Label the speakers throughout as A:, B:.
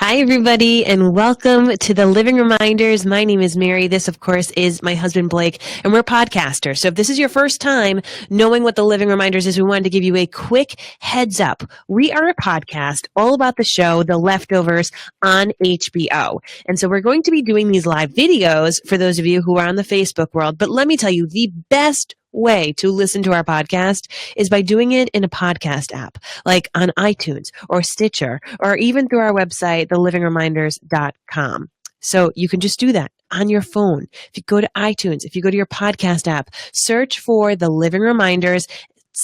A: Hi, everybody, and welcome to the Living Reminders. My name is Mary. This, of course, is my husband, Blake, and we're podcasters. So if this is your first time knowing what the Living Reminders is, we wanted to give you a quick heads up. We are a podcast all about the show, The Leftovers, on HBO. And so we're going to be doing these live videos for those of you who are on the Facebook world. But let me tell you, the best way to listen to our podcast is by doing it in a podcast app, like on iTunes or Stitcher, or even through our website, thelivingreminders.com. So you can just do that on your phone. If you go to iTunes, if you go to your podcast app, search for The Living Reminders,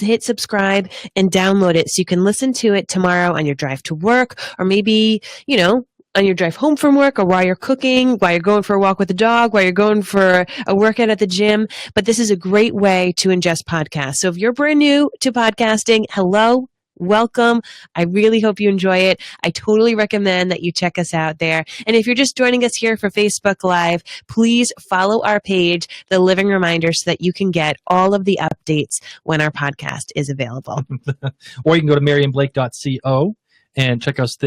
A: hit subscribe and download it so you can listen to it tomorrow on your drive to work, or maybe, on your drive home from work, or while you're cooking, while you're going for a walk with the dog, while you're going for a workout at the gym. But this is a great way to ingest podcasts. So if you're brand new to podcasting, hello, welcome. I really hope you enjoy it. I totally recommend that you check us out there. And if you're just joining us here for Facebook Live, please follow our page, The Living Reminders, so that you can get all of the updates when our podcast is available.
B: Or you can go to maryandblake.co and check us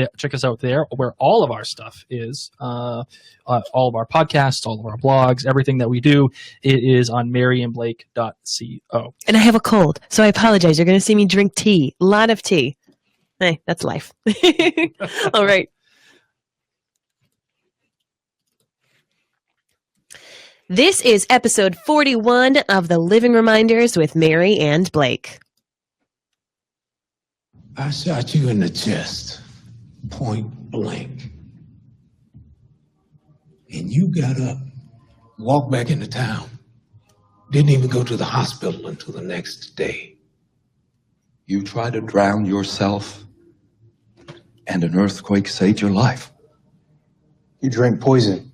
B: out there, where all of our stuff is, all of our podcasts, all of our blogs, everything that we do, it is on maryandblake.co.
A: And I have a cold, so I apologize. You're going to see me drink tea, a lot of tea. Hey, that's life. All right. This is episode 41 of The Living Reminders with Mary and Blake.
C: I shot you in the chest, point blank. And you got up, walked back into town. Didn't even go to the hospital until the next day.
D: You tried to drown yourself, and an earthquake saved your life.
E: You drank poison.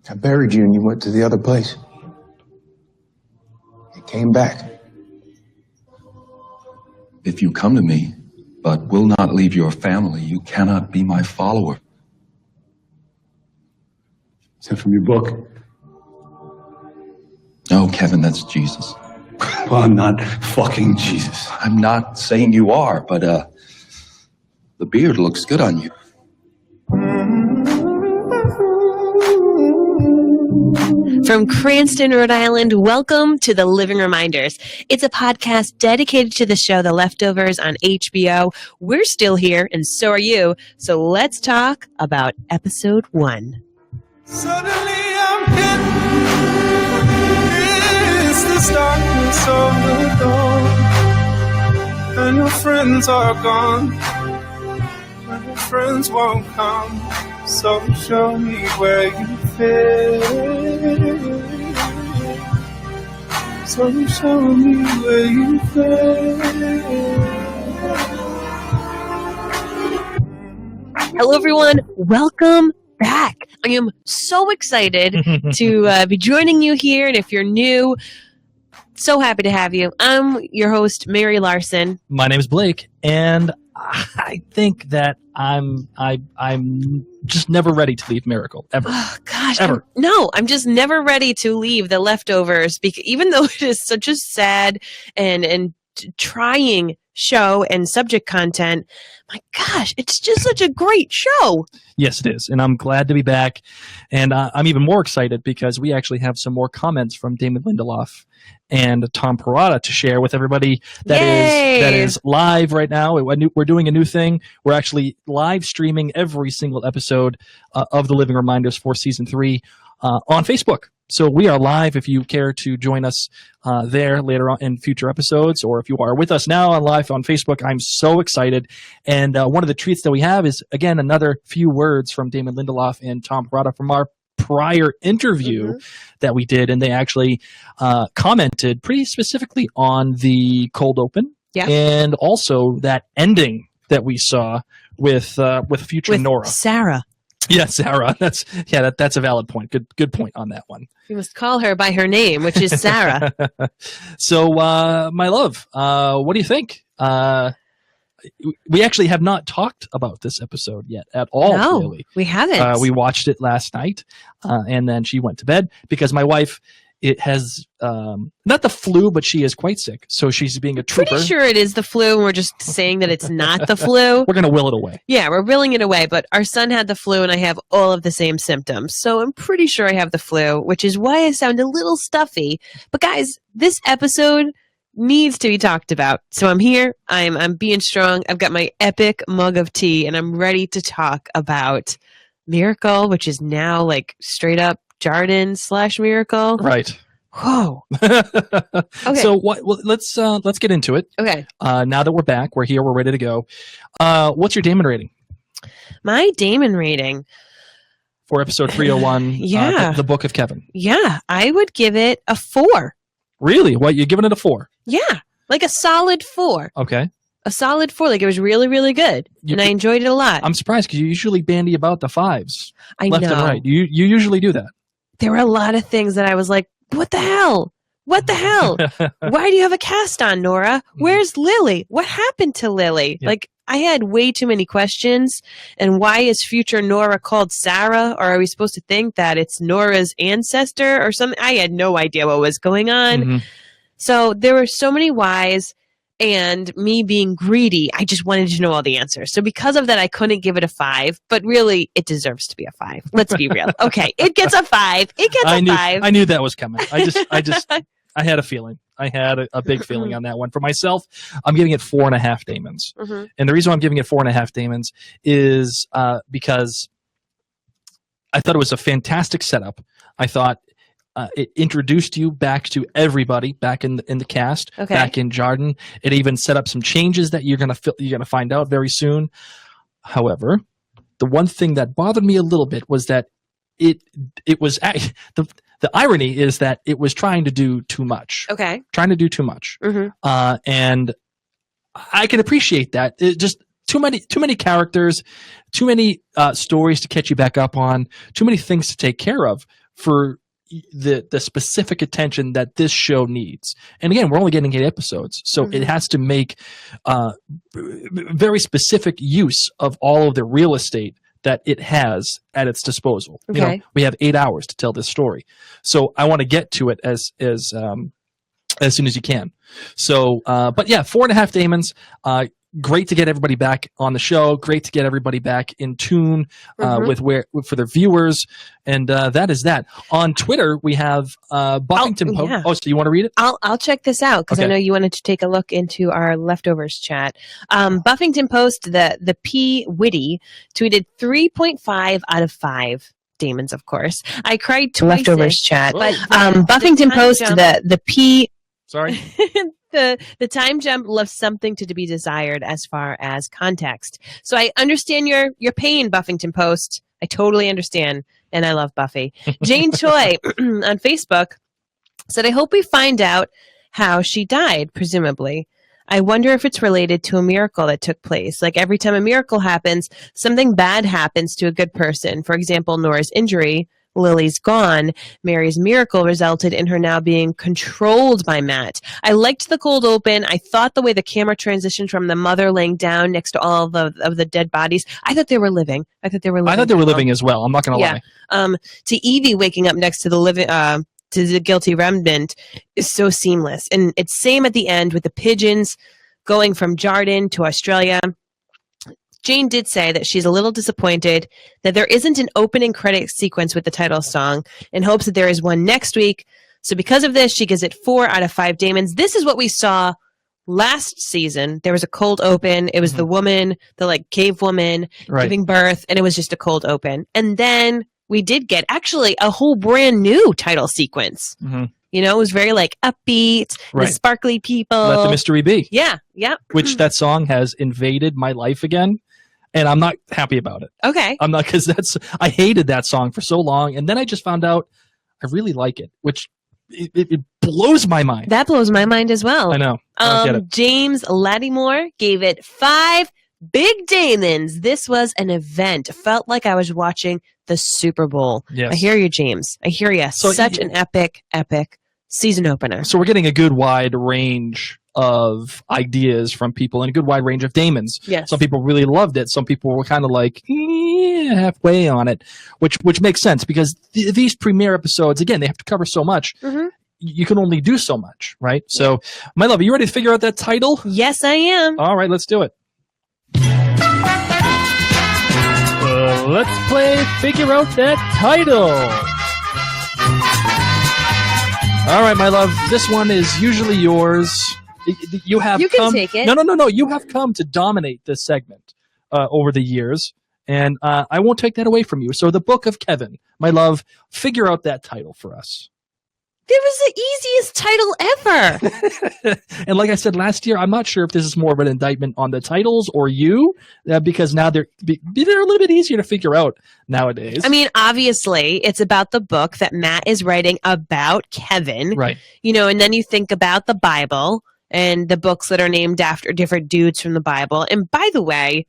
E: I buried you and you went to the other place. You came back.
D: If you come to me, but will not leave your family, you cannot be my follower.
E: Is that from your book?
D: No, Kevin, that's Jesus.
E: Well, I'm not fucking Jesus.
D: I'm not saying you are, but the beard looks good on you.
A: From Cranston, Rhode Island, welcome to The Living Reminders. It's a podcast dedicated to the show The Leftovers on HBO. We're still here, and so are you. So let's talk about episode 1.
F: Suddenly I'm hit. It's this darkness of the dawn, and your friends are gone, and your friends won't come. So show me where you fit. So show me where you fit.
A: Hello, everyone. Welcome back. I am so excited to be joining you here. And if you're new, so happy to have you. I'm your host, Mary Larson.
B: My name is Blake, and I think that I'm just never ready to leave Miracle, ever.
A: Oh, gosh.
B: Ever.
A: I'm just never ready to leave The Leftovers, because even though it is such a sad and trying show and subject content, my gosh, it's just such a great show.
B: Yes, it is. And I'm glad to be back. And I'm even more excited because we actually have some more comments from Damon Lindelof and Tom Perrotta to share with everybody that is live right now. We're doing a new thing. We're actually live streaming every single episode of The Living Reminders for Season 3 on Facebook. So we are live if you care to join us there later on in future episodes, or if you are with us now on live on Facebook. I'm so excited. And one of the treats that we have is, again, another few words from Damon Lindelof and Tom Perrotta from our prior interview that we did. And they actually commented pretty specifically on the cold open and also that ending that we saw with future Nora.
A: Sarah.
B: Yeah, Sarah. That's a valid point. Good point on that one.
A: You must call her by her name, which is Sarah.
B: So, my love, what do you think? We actually have not talked about this episode yet at all.
A: No,
B: really.
A: We haven't.
B: We watched it last night, and then she went to bed because my wife it has not the flu, but she is quite sick. So she's being a trooper.
A: Pretty sure it is the flu, and we're just saying that it's not the flu.
B: We're going to will it away.
A: Yeah, we're willing it away, but our son had the flu, and I have all of the same symptoms. So I'm pretty sure I have the flu, which is why I sound a little stuffy. But guys, this episode needs to be talked about. So I'm here. I'm being strong. I've got my epic mug of tea, and I'm ready to talk about Miracle, which is now like straight up Jarden/Miracle.
B: Right.
A: Whoa. Okay.
B: So let's get into it.
A: Okay.
B: Now that we're back, we're here, we're ready to go. What's your Damon rating
A: My Damon rating.
B: for episode 301?
A: Yeah.
B: The Book of Kevin.
A: Yeah, I would give it a 4.
B: Really? What, you're giving it a 4?
A: Yeah, like a solid 4.
B: Okay.
A: A solid 4. Like it was really, really good, and I enjoyed it a lot.
B: I'm surprised because you usually bandy about the 5s
A: I
B: left
A: know.
B: and right. You usually do that.
A: There were a lot of things that I was like, what the hell? What the hell? Why do you have a cast on, Nora? Where's Lily? What happened to Lily?
B: Yeah.
A: Like, I had way too many questions. And why is future Nora called Sarah? Or are we supposed to think that it's Nora's ancestor or something? I had no idea what was going on.
B: Mhm.
A: So there were so many whys. And me being greedy, I just wanted to know all the answers. So because of that, I couldn't give it a 5. But really, it deserves to be a 5. Let's be real. Okay, it gets a 5. It gets a 5.
B: I knew that was coming. I had a feeling. I had a big feeling on that one. For myself, I'm giving it 4.5 Damons.
A: Mhm.
B: And the reason why I'm giving it 4.5 Damons is because I thought it was a fantastic setup. I thought it introduced you back to everybody back in the cast,
A: Okay.
B: back in Jarden. It even set up some changes that you're gonna find out very soon. However, the one thing that bothered me a little bit was that it was the irony is that it was trying to do too much.
A: Okay.
B: Trying to do too much.
A: Mhm.
B: And I can appreciate that. It just too many characters, too many stories to catch you back up on, too many things to take care of for the specific attention that this show needs. And again, we're only getting 8 episodes, so it has to make very specific use of all of the real estate that it has at its disposal.
A: Okay.
B: You know, we have 8 hours to tell this story, so I want to get to it as soon as you can. So, but yeah, 4.5 Damons. Great to get everybody back on the show. Great to get everybody back in tune for their viewers, and that is that. On Twitter, we have Buffington Post.
A: yeah.
B: Oh, so you want to read it?
A: I'll check this out because I
B: Okay.
A: know you wanted to take a look into our leftovers chat. Buffington Post, the P Witty, tweeted 3.5 out of 5. Damons, of course. I cried twice. Leftovers chat. But Buffington Post, the P.
B: Sorry.
A: The time jump left something to be desired as far as context. So I understand your pain, Buffington Post. I totally understand, and I love Buffy. Jane Choi on Facebook said, I hope we find out how she died, presumably. I wonder if it's related to a miracle that took place. Like every time a miracle happens, something bad happens to a good person. For example, Nora's injury. Lily's gone. Mary's miracle resulted in her now being controlled by Matt. I liked the cold open. I thought the way the camera transitioned from the mother laying down next to all of the dead bodies. I thought they were living. I thought they were living as well.
B: I'm not going to lie.
A: To Evie waking up next to the living, to the guilty remnant is so seamless. And it's same at the end with the pigeons going from Jarden to Australia. Jane did say that she's a little disappointed that there isn't an opening credit sequence with the title song and hopes that there is one next week. So because of this, she gives it 4 out of 5 Damons. This is what we saw last season. There was a cold open. It was the woman, the like cave woman giving birth, and it was just a cold open. And then we did get actually a whole brand new title sequence. You know, it was very like upbeat, the sparkly people.
B: Let the mystery be.
A: Yeah.
B: Which that song has invaded my life again. And I'm not happy about it.
A: Okay.
B: I'm not, because I hated that song for so long. And then I just found out I really like it, which it blows my mind.
A: That blows my mind as well.
B: I know. I get it.
A: James Lattimore gave it 5 big Damons. This was an event. It felt like I was watching the Super Bowl.
B: Yes.
A: I hear you, James. I hear you.
B: So
A: Such an epic season opener.
B: So we're getting a good wide range of ideas from people and a good wide range of Damons.
A: Yes.
B: Some people really loved it. Some people were kind of like halfway on it, which makes sense because these premiere episodes, again, they have to cover so much.
A: Mm-hmm.
B: You can only do so much, right? So, my love, are you ready to figure out that title?
A: Yes, I am.
B: All right, let's do it. Let's play Figure Out That Title. All right, my love, this one is usually yours. You
A: can take it.
B: No. You have come to dominate this segment over the years, and I won't take that away from you. So, the Book of Kevin, my love, figure out that title for us.
A: It was the easiest title ever.
B: And like I said last year, I'm not sure if this is more of an indictment on the titles or you, because now they're a little bit easier to figure out nowadays.
A: I mean, obviously, it's about the book that Matt is writing about Kevin.
B: Right.
A: You know, and then you think about the Bible and the books that are named after different dudes from the Bible. And by the way,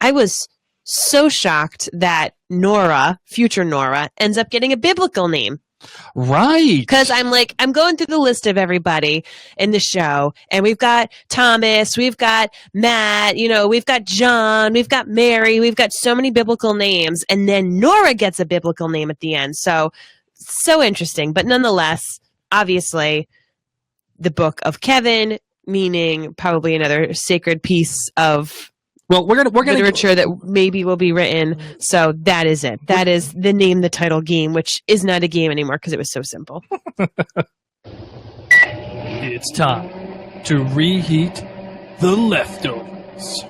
A: I was so shocked that Nora, future Nora, ends up getting a biblical name.
B: Right.
A: Because I'm going through the list of everybody in the show, and we've got Thomas, we've got Matt, you know, we've got John, we've got Mary, we've got so many biblical names, and then Nora gets a biblical name at the end. So interesting. But nonetheless, obviously, the Book of Kevin, meaning probably another sacred piece of
B: we're gonna
A: literature that maybe will be written. So that is it. That is the name the title game, which is not a game anymore because it was so simple.
B: It's time to reheat the leftovers.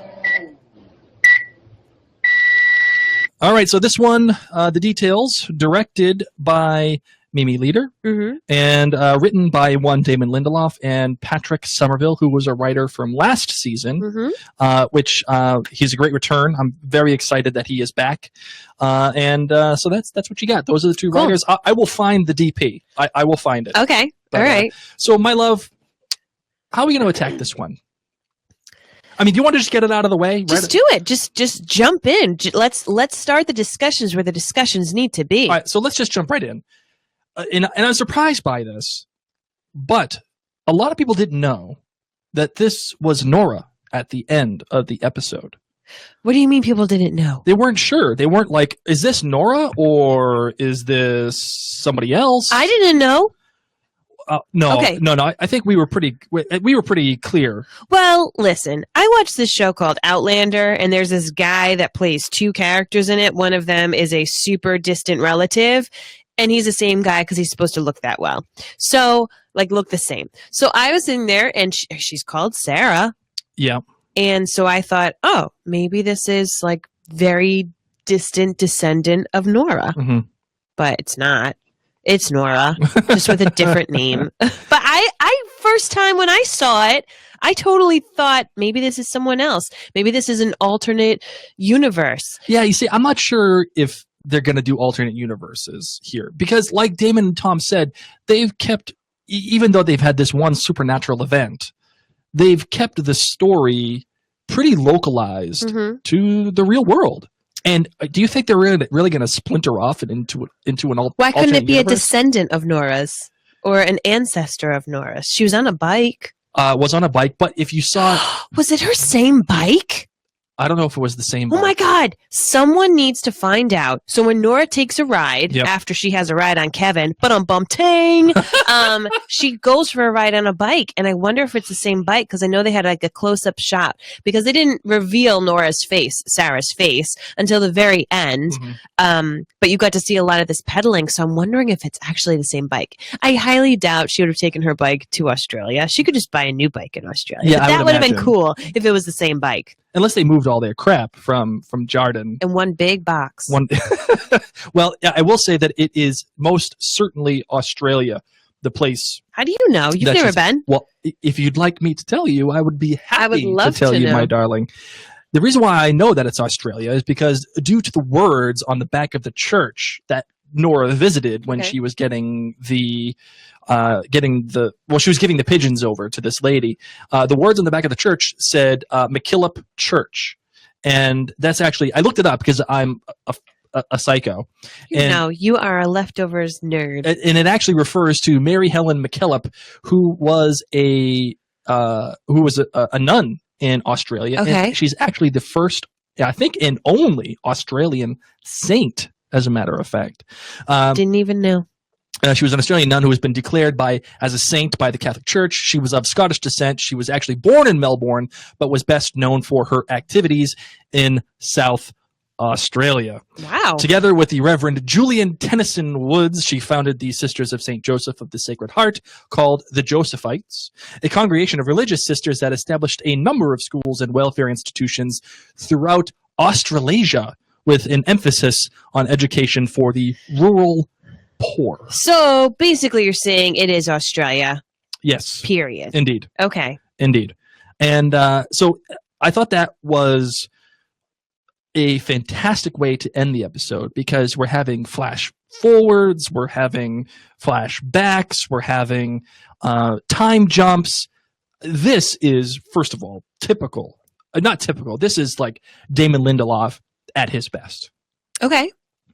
B: All right, so this one, the details, directed by Mimi Leader, and written by one Damon Lindelof and Patrick Somerville, who was a writer from last season, which he's a great return. I'm very excited that he is back. And so that's what you got. Those are the two writers. I will find the DP. I will find it.
A: Okay.
B: But,
A: all right.
B: So, my love, how are we going to attack this one? I mean, do you want to just get it out of the way?
A: Just do it. Just jump in. Let's start the discussions where the discussions need to be.
B: All right, so let's just jump right in. And I'm surprised by this, but a lot of people didn't know that this was Nora at the end of the episode.
A: What do you mean people didn't know?
B: They weren't sure. They weren't like, is this Nora or is this somebody else?
A: I didn't know.
B: No,
A: Okay.
B: no. I think we were pretty clear.
A: Well, listen, I watched this show called Outlander, and there's this guy that plays two characters in it. One of them is a super distant relative, and he's the same guy because he's supposed to look that well. So, look the same. So I was in there, and she's called Sarah.
B: Yeah.
A: And so I thought, oh, maybe this is very distant descendant of Nora.
B: Mm-hmm.
A: But it's not. It's Nora, just with a different name. But I first time when I saw it, I totally thought maybe this is someone else. Maybe this is an alternate universe.
B: Yeah, you see, I'm not sure if they're going to do alternate universes here. Because like Damon and Tom said, they've kept, even though they've had this one supernatural event, they've kept the story pretty localized to the real world. And do you think they're really going to splinter off and into an alternate
A: Why couldn't it be
B: universe?
A: a descendant of Nora's or an ancestor of Nora's? She was on a bike.
B: Was on a bike, but if you saw...
A: Was it her same bike?
B: I don't know if it was the same
A: Oh my
B: bike.
A: God. Someone needs to find out. So when Nora takes a ride,
B: Yep.
A: after she has a ride on Kevin, she goes for a ride on a bike. And I wonder if it's the same bike because I know they had a close-up shot because they didn't reveal Nora's face, Sarah's face, until the very end. But you got to see a lot of this pedaling. So I'm wondering if it's actually the same bike. I highly doubt she would have taken her bike to Australia. She could just buy a new bike in Australia.
B: Yeah,
A: but
B: I
A: that
B: would
A: would have been
B: imagine.
A: cool if it was the same bike.
B: Unless they moved all their crap from Jarden.
A: In one big box.
B: Well, I will say that it is most certainly Australia, the place.
A: How do you know? You've
B: that
A: never
B: she's-
A: been.
B: Well, if you'd like me to tell you, I would be happy
A: I would love
B: to tell
A: to
B: you,
A: know.
B: my darling. The reason why I know that it's Australia is because due to the words on the back of the church that Nora visited when
A: Okay.
B: she was getting she was giving the pigeons over to this lady. The words on the back of the church said McKillop Church. And that's actually, I looked it up because I'm a psycho. And,
A: You are a leftovers nerd.
B: and it actually refers to Mary Helen McKillop, who was a who was a nun in Australia.
A: Okay.
B: And she's actually the first, I think, and only Australian saint, as a matter of fact.
A: Didn't even know.
B: She was an Australian nun who has been declared as a saint by the Catholic Church. She was of Scottish descent. She was actually born in Melbourne, but was best known for her activities in South Australia.
A: Wow.
B: Together with the Reverend Julian Tennyson Woods, she founded the Sisters of St. Joseph of the Sacred Heart, called the Josephites, a congregation of religious sisters that established a number of schools and welfare institutions throughout Australasia, with an emphasis on education for the rural poor.
A: So basically you're saying it is Australia,
B: Yes.
A: period.
B: Indeed.
A: Okay.
B: Indeed. And so I thought that was a fantastic way to end the episode, because we're having flash forwards, we're having flashbacks, we're having time jumps. This is, first of all, typical. Not typical. This is like Damon Lindelof at his best.
A: Okay.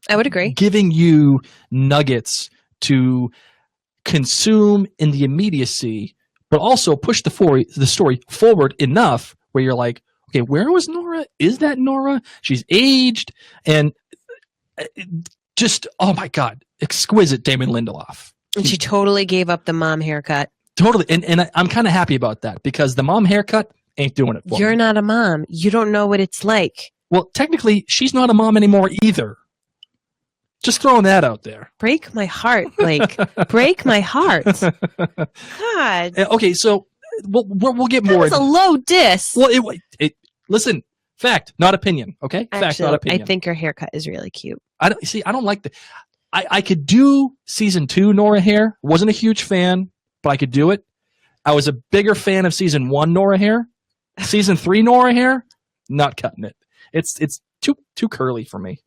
A: I would agree.
B: Giving you nuggets to consume in the immediacy, but also push the story forward enough where you're like, okay, where was Nora? Is that Nora? She's aged. And just, oh my God, exquisite Damon Lindelof.
A: And she totally gave up the mom haircut.
B: Totally. And I'm kind of happy about that, because the mom haircut ain't doing it for me.
A: You're not a mom. You don't know what it's like.
B: Well, technically, she's not a mom anymore either. Just throwing that out there.
A: Break my heart, Blake. Break my heart. God.
B: Okay, so we'll get more.
A: That was a low diss.
B: Well, listen, fact, not opinion. Okay, fact,
A: Actually,
B: not opinion.
A: I think her haircut is really cute.
B: I don't like the. I could do season 2 Nora hair. Wasn't a huge fan, but I could do it. I was a bigger fan of season 1 Nora hair. Season 3 Nora hair, not cutting it. It's too curly for me.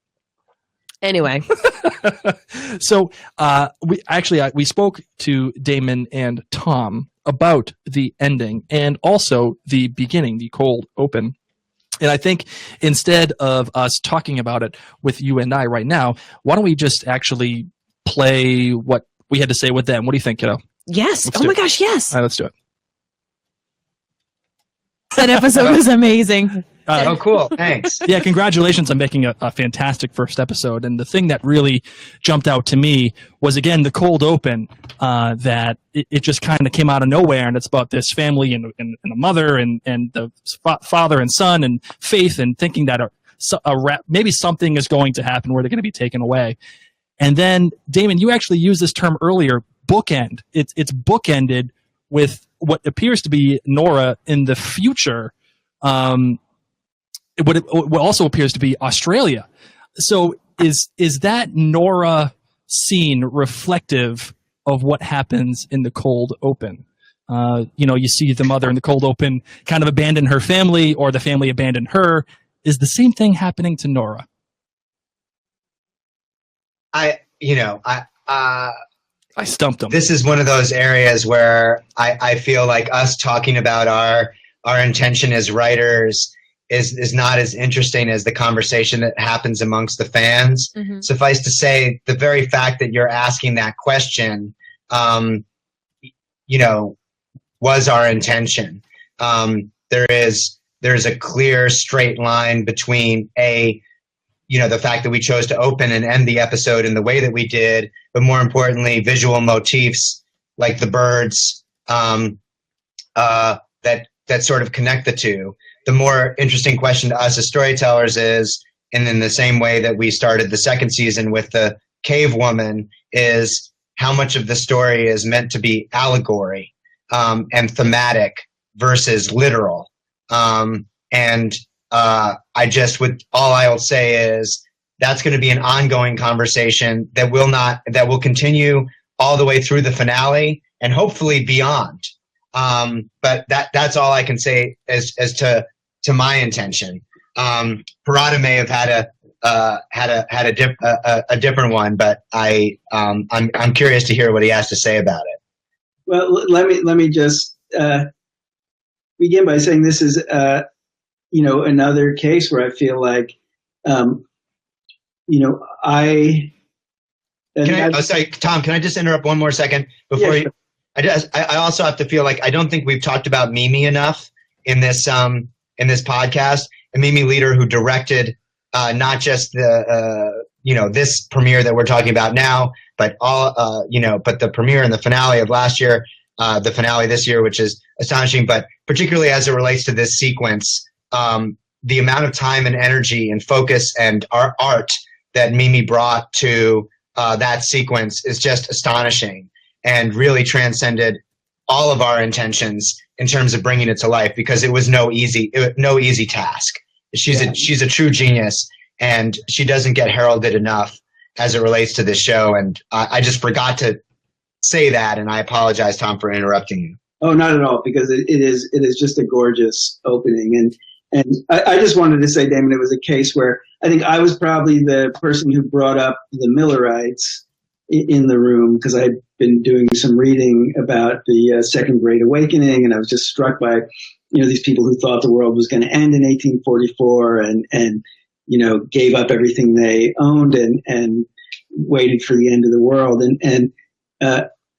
A: Anyway.
B: So we spoke to Damon and Tom about the ending and also the beginning, the cold open. And I think instead of us talking about it with you and I right now, why don't we just actually play what we had to say with them? What do you think, kiddo?
A: Yes.
B: Let's
A: Oh
B: do
A: my
B: it.
A: gosh, yes.
B: All right, let's do it.
A: That episode was amazing.
G: Oh, cool. Thanks.
B: Yeah, congratulations on making a fantastic first episode. And the thing that really jumped out to me was, again, the cold open, that it just kind of came out of nowhere. And it's about this family and a mother and the father and son and faith, and thinking that maybe something is going to happen where they're going to be taken away. And then, Damon, you actually used this term earlier, bookend. It's bookended with what appears to be Nora in the future, what also appears to be Australia. So is that Nora scene reflective of what happens in the cold open? You see the mother in the cold open kind of abandon her family, or the family abandon her. Is the same thing happening to Nora?
G: I
B: stumped him.
G: This is one of those areas where I feel like us talking about our intention as writers is not as interesting as the conversation that happens amongst the fans. Mm-hmm. Suffice to say, the very fact that you're asking that question, was our intention. There is a clear straight line between the fact that we chose to open and end the episode in the way that we did, but more importantly, visual motifs like the birds that sort of connect the two. The more interesting question to us as storytellers is, and in the same way that we started the second season with the cave woman, is how much of the story is meant to be allegory and thematic versus literal. All I'll say is that's going to be an ongoing conversation that will continue all the way through the finale and hopefully beyond. But that's all I can say as to my intention. Parada may have had a different one, but I'm curious to hear what he has to say about it.
H: Well, let me just begin by saying this is another case where I feel like
G: Sorry, Tom, can I just interrupt one more second before you? I also have to feel like I don't think we've talked about Mimi enough in this podcast. And Mimi Leader, who directed not just the this premiere that we're talking about now, but but the premiere and the finale of last year, the finale this year, which is astonishing. But particularly as it relates to this sequence, the amount of time and energy and focus and art that Mimi brought to that sequence is just astonishing and really transcended all of our intentions in terms of bringing it to life, because it was no easy task. She's a true genius, and she doesn't get heralded enough as it relates to this show. And I just forgot to say that, and I apologize, Tom, for interrupting you.
H: Oh, not at all, because it is just a gorgeous opening. And I just wanted to say, Damon, it was a case where I think I was probably the person who brought up the Millerites in the room, because I'd been doing some reading about the Second Great Awakening, and I was just struck by, these people who thought the world was going to end in 1844 and gave up everything they owned and waited for the end of the world.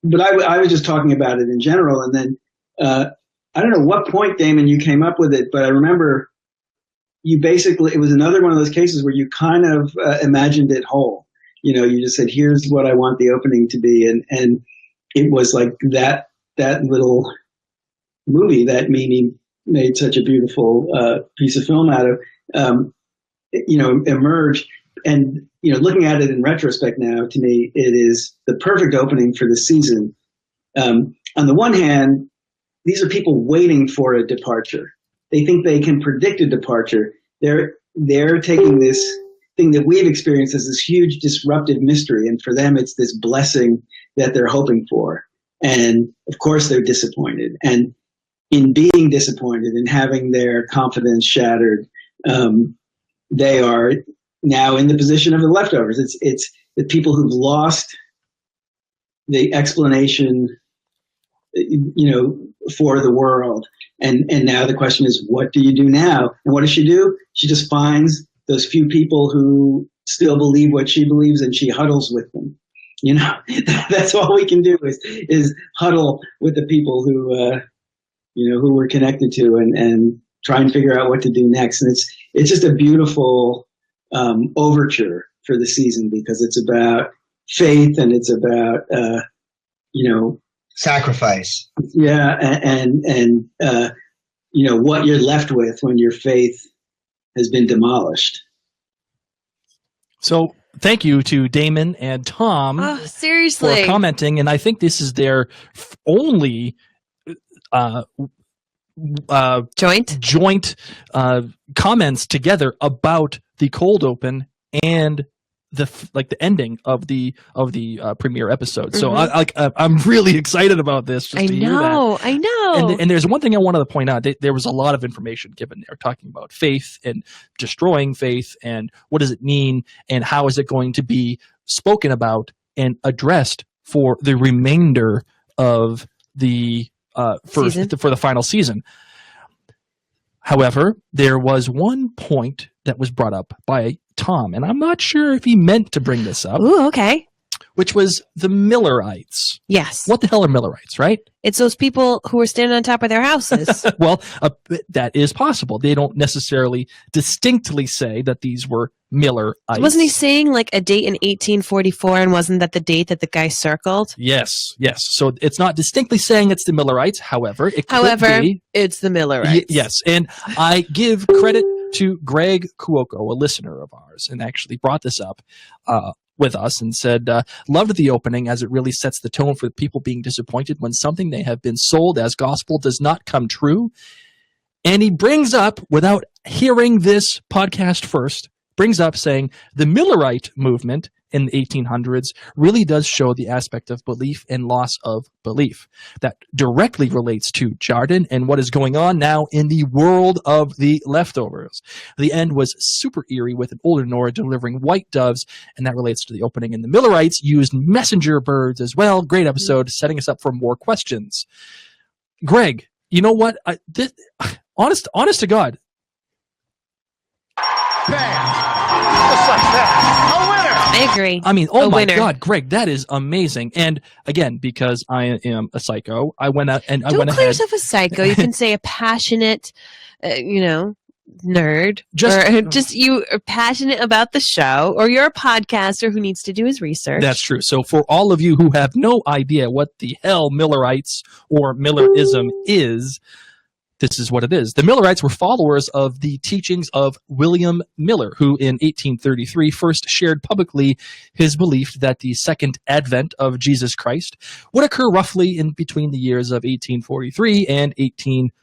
H: But I was just talking about it in general. And then, I don't know what point, Damon, you came up with it, but I remember it was another one of those cases where you kind of imagined it whole. You just said, here's what I want the opening to be. And it was like that little movie that Mimi made such a beautiful piece of film out of, emerge. And, looking at it in retrospect now, to me, it is the perfect opening for the season. On the one hand, these are people waiting for a departure. They think they can predict a departure. They're taking this thing that we've experienced as this huge disruptive mystery, and for them it's this blessing that they're hoping for. And of course they're disappointed. And in being disappointed and having their confidence shattered, they are now in the position of the leftovers. It's the people who've lost the explanation, for the world. And now the question is, what do you do now? And what does she do? She just finds those few people who still believe what she believes, and she huddles with them. That's all we can do is huddle with the people who we're connected to and try and figure out what to do next. And it's just a beautiful overture for the season, because it's about faith and it's about
G: sacrifice.
H: Yeah, and what you're left with when your faith has been demolished.
B: So thank you to Damon and Tom
A: seriously
B: for commenting, and I think this is their only joint comments together about the cold open and the ending of the premiere episode. So I'm really excited about this.
A: I know.
B: And there's one thing I wanted to point out. There was a lot of information given there talking about faith and destroying faith and what does it mean and how is it going to be spoken about and addressed for the remainder of the for the final season. However, there was one point that was brought up by Tom, and I'm not sure if he meant to bring this up.
A: Ooh, okay.
B: Which was the Millerites.
A: Yes.
B: What the hell are Millerites, right?
A: It's those people who are standing on top of their houses.
B: Well, that is possible. They don't necessarily distinctly say that these were Millerites.
A: Wasn't he saying like a date in 1844, and wasn't that the date that the guy circled?
B: Yes. So it's not distinctly saying it's the Millerites. However, it could be.
A: It's the Millerites.
B: Yes. And I give credit to Greg Cuoco, a listener of ours, and actually brought this up with us and said, loved the opening as it really sets the tone for people being disappointed when something they have been sold as gospel does not come true. And he brings up, without hearing this podcast first, brings up saying the Millerite movement in the 1800s really does show the aspect of belief and loss of belief that directly relates to Jardin and what is going on now in the world of the leftovers. The end was super eerie with an older Nora delivering white doves, and that relates to the opening. And the Millerites used messenger birds as well. Great episode, setting us up for more questions. Greg, you know what? Honest to God.
A: I I agree.
B: I mean, oh my
A: winner.
B: God, Greg, that is amazing. And again, because I am a psycho, I went out and I
A: Don't
B: went
A: call
B: ahead.
A: yourself a psycho. You can say a passionate, nerd.
B: Just
A: You are passionate about the show, or you're a podcaster who needs to do his research.
B: That's true. So for all of you who have no idea what the hell Millerites or Millerism is, this is what it is. The Millerites were followers of the teachings of William Miller, who in 1833 first shared publicly his belief that the second advent of Jesus Christ would occur roughly in between the years of 1843 and 1844.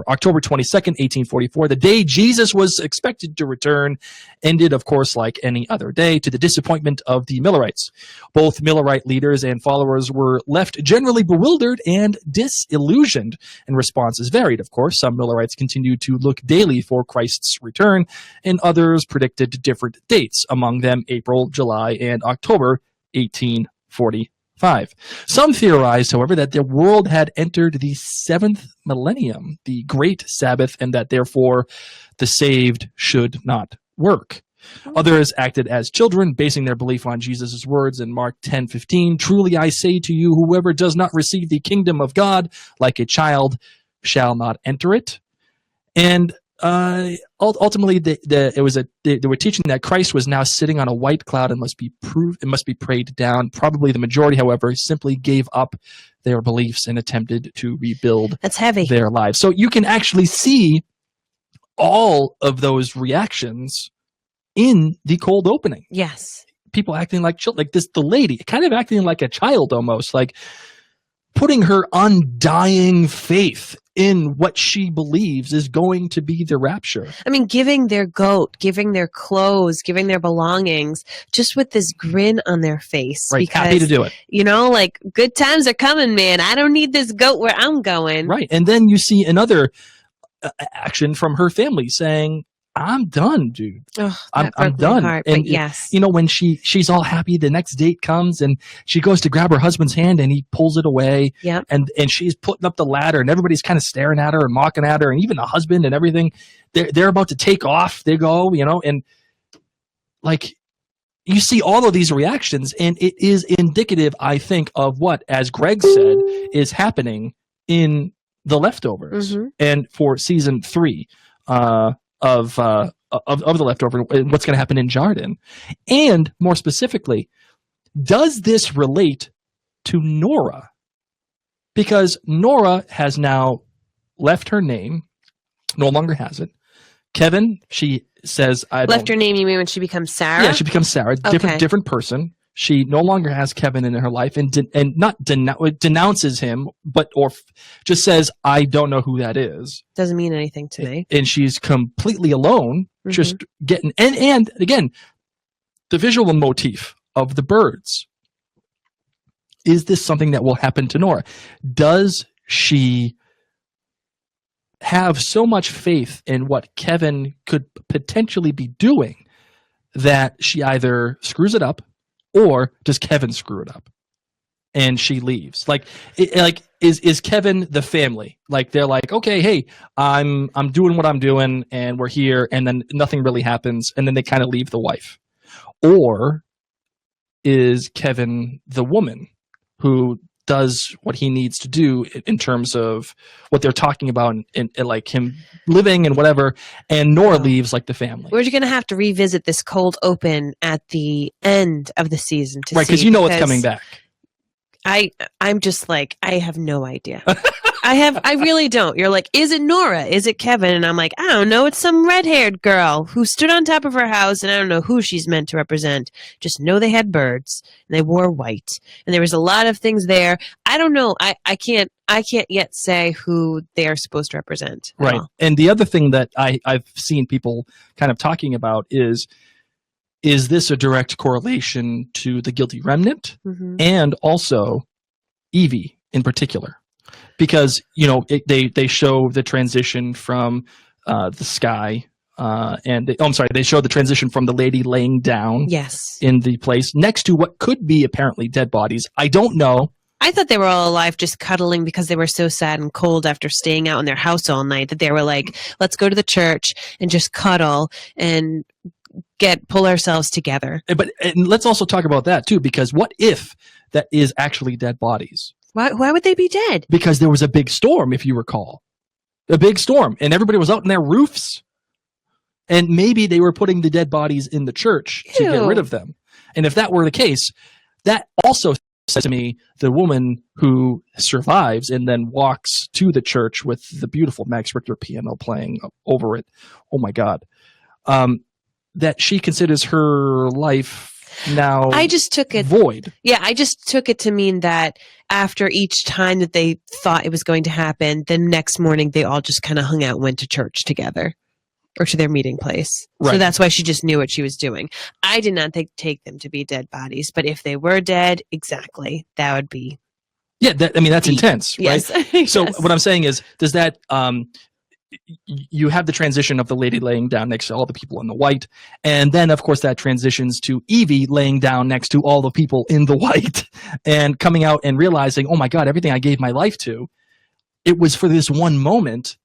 B: October 22nd, 1844, the day Jesus was expected to return, ended, of course, like any other day, to the disappointment of the Millerites. Both Millerite leaders and followers were left generally bewildered and disillusioned, and responses varied, of course. Some Millerites continued to look daily for Christ's return, and others predicted different dates, among them April, July, and October 1845. Some theorized, however, that the world had entered the seventh millennium, the great Sabbath, and that therefore the saved should not work. Others acted as children, basing their belief on Jesus' words in Mark 10:15. Truly I say to you, whoever does not receive the kingdom of God like a child shall not enter it. And ultimately, they were teaching that Christ was now sitting on a white cloud and must be prayed down. Probably the majority, however, simply gave up their beliefs and attempted to rebuild
A: That's heavy.
B: their lives. So you can actually see all of those reactions in the cold opening.
A: Yes.
B: People acting like children, like the lady, kind of acting like a child almost, like putting her undying faith in what she believes is going to be the rapture.
A: I mean, giving their goat, giving their clothes, giving their belongings, just with this grin on their face.
B: Right,
A: because,
B: happy to do it.
A: Like, good times are coming, man. I don't need this goat where I'm going.
B: Right, and then you see another action from her family saying, I'm done, dude.
A: Oh,
B: I'm
A: broke my
B: done.
A: heart,
B: And
A: but yes.
B: when she's all happy, the next date comes and she goes to grab her husband's hand and he pulls it away.
A: Yeah.
B: And she's putting up the ladder and everybody's kind of staring at her and mocking at her, and even the husband and everything. They're about to take off. They go, and like you see all of these reactions, and it is indicative, I think, of what, as Greg said, is happening in The Leftovers and for season 3. Of The Leftover, what's going to happen in Jardin. And more specifically, does this relate to Nora? Because Nora has now left her name, no longer has it. Kevin, she says,
A: Left her name, you mean when she becomes Sarah?
B: Yeah, she becomes Sarah, different person. She no longer has Kevin in her life and denounces him, or just says, I don't know who that is.
A: Doesn't mean anything to me.
B: And she's completely alone, just getting, and again, the visual motif of the birds. Is this something that will happen to Nora? Does she have so much faith in what Kevin could potentially be doing that she either screws it up, or does Kevin screw it up and she leaves? Is Kevin the family? Like, they're like, okay, hey, I'm doing what I'm doing and we're here, and then nothing really happens, and then they kind of leave the wife. Or is Kevin the woman who does what he needs to do in terms of what they're talking about and like him living and whatever, and Nora leaves like the family?
A: We're going to have to revisit this cold open at the end of the season to see.
B: Right, because it's coming back.
A: I'm just like, I have no idea. I really don't. You're like, is it Nora? Is it Kevin? And I'm like, I don't know. It's some red-haired girl who stood on top of her house, and I don't know who she's meant to represent. Just know they had birds, and they wore white, and there was a lot of things there. I don't know. I can't yet say who they are supposed to represent.
B: Right. And the other thing that I've seen people kind of talking about is this a direct correlation to the guilty remnant and also Evie in particular? Because, they show the transition from the sky they show the transition from the lady laying down in the place next to what could be apparently dead bodies. I don't know.
A: I thought they were all alive just cuddling because they were so sad and cold after staying out in their house all night that they were like, let's go to the church and just cuddle and pull ourselves together.
B: But and let's also talk about that too, because what if that is actually dead bodies?
A: Why would they be dead?
B: Because there was a big storm, if you recall. A big storm, and everybody was out in their roofs. And maybe they were putting the dead bodies in the church to get rid of them. And if that were the case, that also says to me the woman who survives and then walks to the church with the beautiful Max Richter piano playing over it. Oh my God. That she considers her life now
A: I just took it
B: void.
A: Yeah, I just took it to mean that after each time that they thought it was going to happen, the next morning they all just kind of hung out and went to church together or to their meeting place.
B: Right.
A: So that's why she just knew what she was doing. I did not take them to be dead bodies, but if they were dead, exactly, that would be.
B: Yeah, that's intense, right?
A: Yes.
B: So
A: Yes.
B: what I'm saying is, does that you have the transition of the lady laying down next to all the people in the white, and then of course that transitions to Evie laying down next to all the people in the white and coming out and realizing, oh my God, everything I gave my life to, it was for this one moment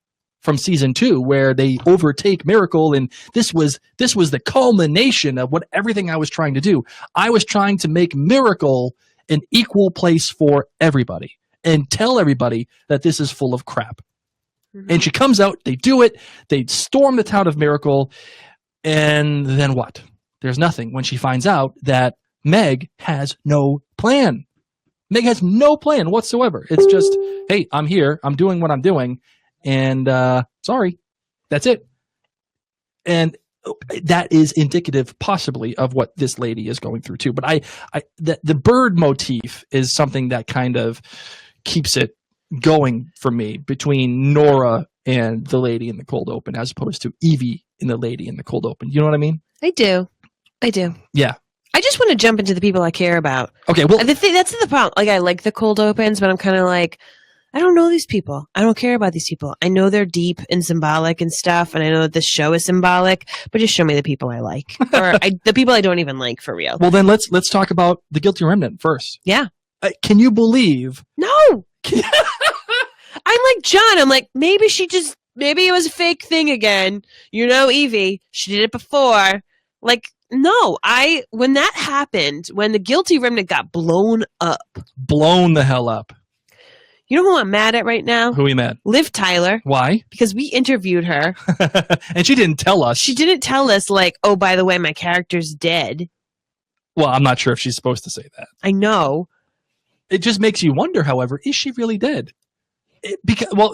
B: from season 2 where they overtake Miracle, and this was the culmination of what everything I was trying to do. I was trying to make Miracle an equal place for everybody and tell everybody that this is full of crap. And she comes out, they do it, they storm the town of Miracle, and then what? There's nothing when she finds out that Meg has no plan. Meg has no plan whatsoever. It's just, hey, I'm here, I'm doing what I'm doing, and sorry, that's it. And that is indicative possibly of what this lady is going through too. But the bird motif is something that kind of keeps it going for me between Nora and the lady in the cold open as opposed to Evie and the lady in the cold open. You know what I mean?
A: I do.
B: Yeah.
A: I just want to jump into the people I care about.
B: Okay, well,
A: That's the problem. Like, I like the cold opens, but I'm kind of like, I don't know these people. I don't care about these people. I know they're deep and symbolic and stuff, and I know that this show is symbolic, but just show me the people I like. Or the people I don't even like, for real.
B: well then let's talk about the Guilty Remnant first.
A: Yeah.
B: Can you believe?
A: No! I'm like John. I'm like, maybe it was a fake thing again. You know, Evie, she did it before. Like, no, when that happened, when the Guilty Remnant got blown
B: the hell up.
A: you know who I'm mad at right now?
B: Who we met?
A: Liv Tyler.
B: Why?
A: Because we interviewed her.
B: And she didn't tell us.
A: She didn't tell us, like, oh, by the way, my character's dead.
B: Well, I'm not sure if she's supposed to say that.
A: I know.
B: It just makes you wonder, however, is she really dead? All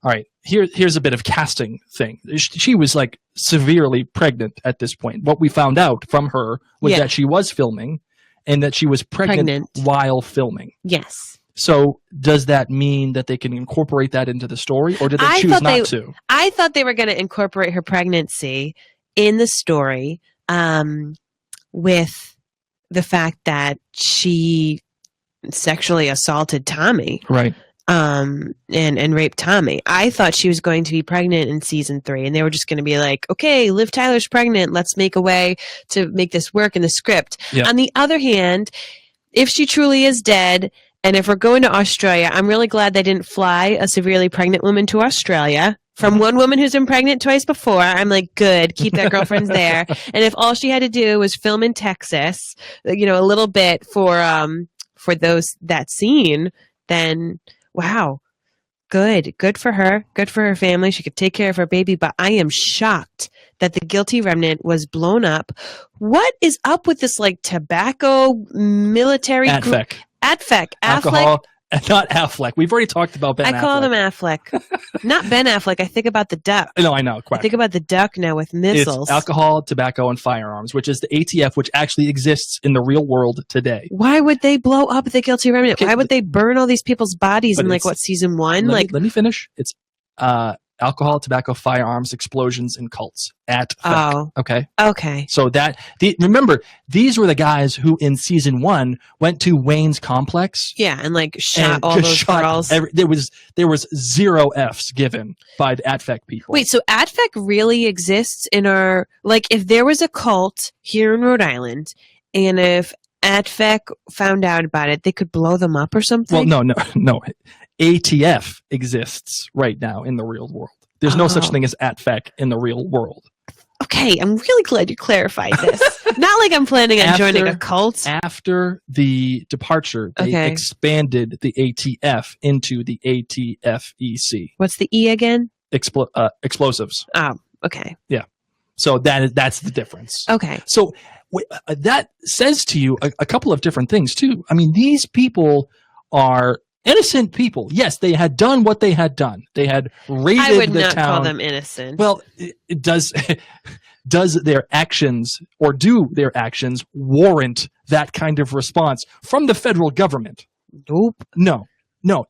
B: right, here's a bit of casting thing. She was like severely pregnant at this point. What we found out from her was that she was filming and that she was pregnant while filming.
A: Yes.
B: So does that mean that they can incorporate that into the story, or did they choose not to?
A: I thought they were going to incorporate her pregnancy in the story with the fact that she sexually assaulted Tommy.
B: Right.
A: And raped Tommy. I thought she was going to be pregnant in season 3, and they were just going to be like, okay, Liv Tyler's pregnant. Let's make a way to make this work in the script.
B: Yeah.
A: On the other hand, if she truly is dead, and if we're going to Australia, I'm really glad they didn't fly a severely pregnant woman to Australia. From one woman who's been pregnant twice before, I'm like, good, keep that girlfriend's there. And if all she had to do was film in Texas, a little bit for that scene, then wow, good for her, good for her family. She could take care of her baby. But I am shocked that the Guilty Remnant was blown up. What is up with this like tobacco military group? Affleck.
B: Alcohol. Not Affleck. We've already talked about Ben Affleck.
A: I call them Affleck. Not Ben Affleck. I think about the duck.
B: No, I know. Quack.
A: I think about the duck now with missiles.
B: It's alcohol, tobacco, and firearms, which is the ATF, which actually exists in the real world today.
A: Why would they blow up the Guilty Remnant? Why would they burn all these people's bodies in season 1?
B: Let me finish. It's alcohol, tobacco, firearms, explosions, and cults at FEC.
A: Oh.
B: Okay. So remember, these were the guys who in season 1 went to Wayne's complex.
A: Yeah, and shot all those girls.
B: There was 0 Fs given by the ATFEC people.
A: Wait, so ATFEC really exists in our if there was a cult here in Rhode Island, and if ATFEC found out about it, they could blow them up or something?
B: Well, no. ATF exists right now in the real world. There's no such thing as ATFEC in the real world.
A: Okay, I'm really glad you clarified this. Not like I'm planning on joining a cult.
B: After the departure, they expanded the ATF into the ATFEC.
A: What's the E again?
B: Explosives.
A: Oh, okay.
B: Yeah. So that's the difference.
A: Okay.
B: So that says to you a couple of different things, too. I mean, these people are innocent people. Yes, they had done what they had done. They had raided the town. I would not
A: call them innocent.
B: Well, does their actions or do their actions warrant that kind of response from the federal government?
A: Nope.
B: No.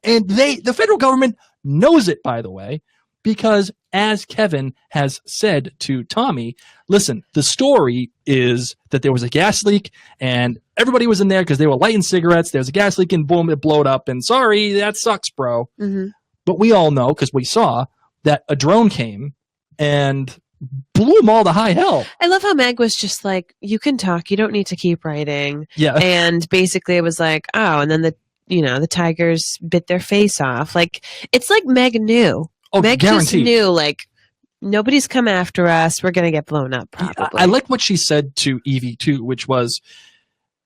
B: And the federal government knows it, by the way, because as Kevin has said to Tommy, listen, the story is that there was a gas leak and everybody was in there because they were lighting cigarettes. There's a gas leak and boom, it blowed up. And sorry, that sucks, bro.
A: Mm-hmm.
B: But we all know, because we saw, that a drone came and blew them all to high hell.
A: I love how Meg was just like, you can talk. You don't need to keep writing.
B: Yeah.
A: And basically it was like, oh, and then the tigers bit their face off. Like, it's like Meg knew.
B: Oh,
A: Meg
B: guaranteed.
A: just knew, like, nobody's come after us. We're going to get blown up, probably.
B: I like what she said to Evie, too, which was,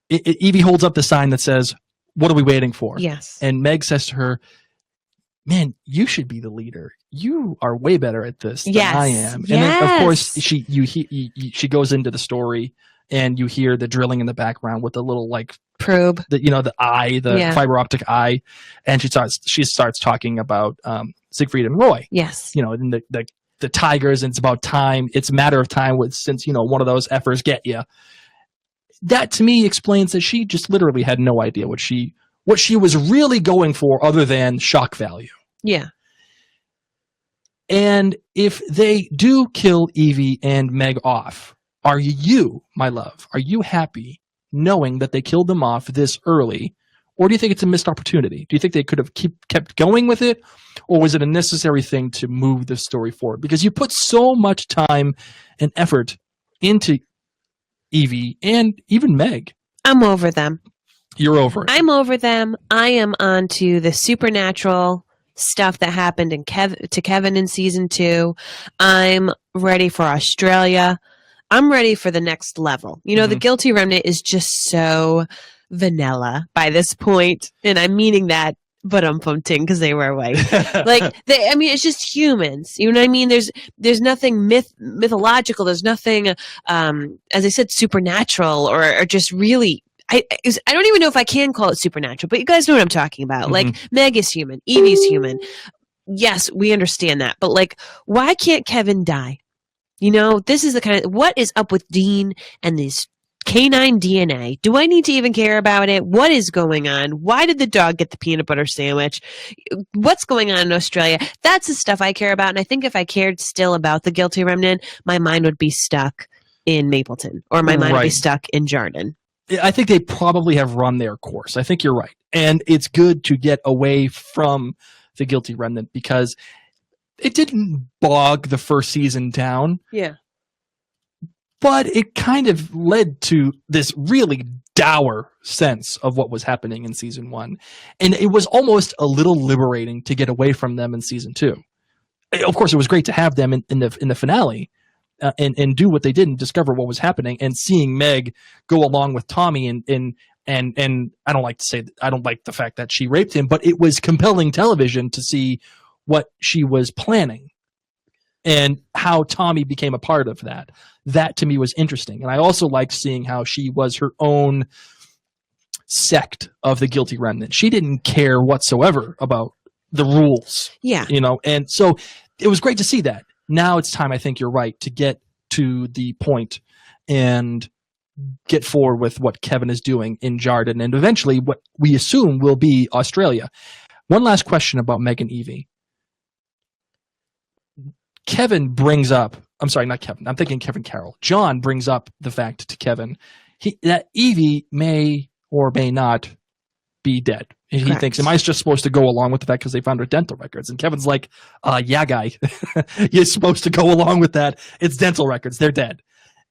B: Evie holds up the sign that says, what are we waiting for?
A: Yes.
B: And Meg says to her, man, you should be the leader. You are way better at this than I am.
A: Yes.
B: And then, of course, she goes into the story, and you hear the drilling in the background with the little, like,
A: probe,
B: the eye, the fiber optic eye, and she starts talking about Siegfried and Roy.
A: Yes,
B: and the tigers, and it's about time. It's a matter of time since one of those effers get you. That to me explains that she just literally had no idea what she was really going for, other than shock value.
A: Yeah.
B: And if they do kill Evie and Meg off, are you, my love, are you happy knowing that they killed them off this early, or do you think it's a missed opportunity? Do you think they could have kept going with it, or was it a necessary thing to move the story forward? Because you put so much time and effort into Evie and even Meg.
A: I'm over them.
B: You're over it.
A: I'm over them. I am on to the supernatural stuff that happened to Kevin in season 2. I'm ready for Australia. I'm ready for the next level. The Guilty Remnant is just so vanilla by this point, and I'm meaning that, but I'm pumping because they were white. It's just humans. You know what I mean? There's nothing mythological. There's nothing, as I said, supernatural or just really. I don't even know if I can call it supernatural, but you guys know what I'm talking about. Mm-hmm. Like, Meg is human, Evie's human. Yes, we understand that, but like, why can't Kevin die? This is the kind of, what is up with Dean and this canine DNA? Do I need to even care about it? What is going on? Why did the dog get the peanut butter sandwich? What's going on in Australia? That's the stuff I care about. And I think if I cared still about the Guilty Remnant, my mind would be stuck in Mapleton, or my mind would be stuck in Jarden.
B: I think they probably have run their course. I think you're right. And it's good to get away from the Guilty Remnant, because it didn't bog the first season down.
A: Yeah.
B: But it kind of led to this really dour sense of what was happening in season 1. And it was almost a little liberating to get away from them in season 2. Of course, it was great to have them in the finale and do what they did and discover what was happening, and seeing Meg go along with Tommy and I don't like the fact that she raped him, but it was compelling television to see what she was planning and how Tommy became a part of that. That to me was interesting. And I also liked seeing how she was her own sect of the Guilty Remnant. She didn't care whatsoever about the rules.
A: Yeah.
B: And so it was great to see that. Now it's time, I think you're right, to get to the point and get forward with what Kevin is doing in Jarden, and eventually what we assume will be Australia. One last question about Meg and Evie. Kevin brings up, I'm sorry, not Kevin, I'm thinking Kevin Carroll. John brings up the fact to Kevin that Evie may or may not be dead. And he thinks, am I just supposed to go along with the fact because they found her dental records? And Kevin's like, yeah, guy, you're supposed to go along with that. It's dental records. They're dead.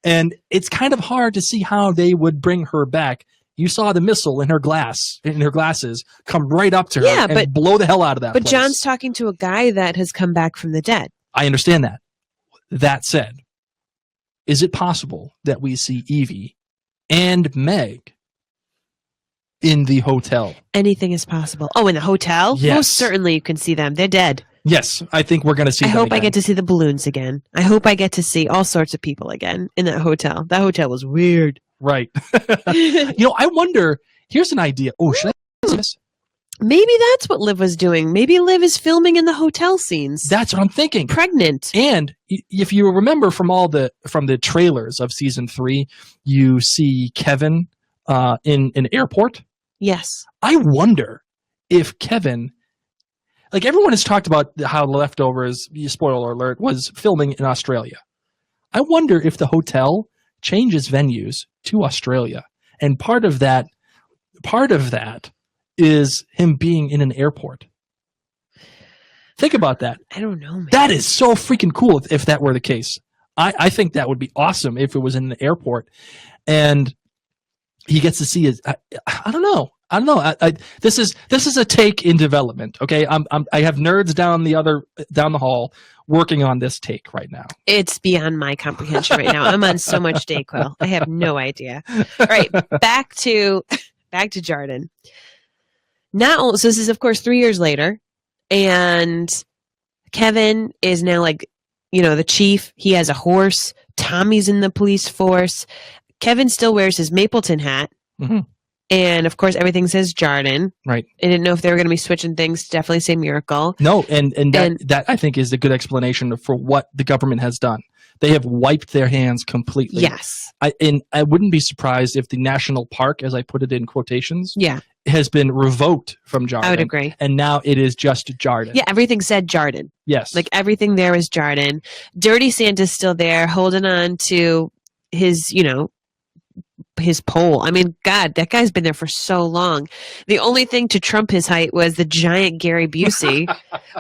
B: And it's kind of hard to see how they would bring her back. You saw the missile in her glasses come right up to her and blow the hell out of that place.
A: But John's talking to a guy that has come back from the dead.
B: I understand that. That said, is it possible that we see Evie and Meg in the hotel?
A: Anything is possible. Oh, in the hotel?
B: Yes.
A: Most certainly you can see them. They're dead.
B: Yes, I think we're going to see
A: I
B: them
A: hope
B: again.
A: I get to see the balloons again. I hope I get to see all sorts of people again in that hotel. That hotel was weird.
B: Right. I wonder, here's an idea. Oh, should I do this?
A: Maybe that's what Liv was doing. Maybe Liv is filming in the hotel scenes.
B: That's what I'm thinking.
A: Pregnant.
B: And if you remember from the trailers of season 3, you see Kevin in an airport.
A: Yes.
B: I wonder if Kevin, like everyone has talked about how Leftovers, spoiler alert, was filming in Australia. I wonder if the hotel changes venues to Australia. And part of that is him being in an airport. Think about that.
A: I don't know, man.
B: That is so freaking cool if that were the case. I think that would be awesome if it was in the airport. And he gets to see his. I don't know. This is a take in development. Okay, I have nerds down the hall working on this take right now.
A: It's beyond my comprehension right now. I'm on so much Dayquil. I have no idea. All right, back to Jordan. Now, so this is of course 3 years later, and Kevin is now the chief. He has a horse. Tommy's in the police force. Kevin still wears his Mapleton hat.
B: Mm-hmm.
A: And of course, everything says Jordan.
B: Right.
A: I didn't know if they were going to be switching things. Definitely say Miracle.
B: No, and that I think is a good explanation for what the government has done. They have wiped their hands completely.
A: Yes.
B: I wouldn't be surprised if the national park, as I put it in quotations,
A: Yeah.
B: has been revoked from Jordan.
A: I would agree.
B: And now it is just Jordan.
A: Yeah, everything said Jordan.
B: Yes.
A: Like everything there was Jordan. Dirty Santa's still there, holding on to his, his pole. I mean, God, that guy's been there for so long. The only thing to trump his height was the giant Gary Busey,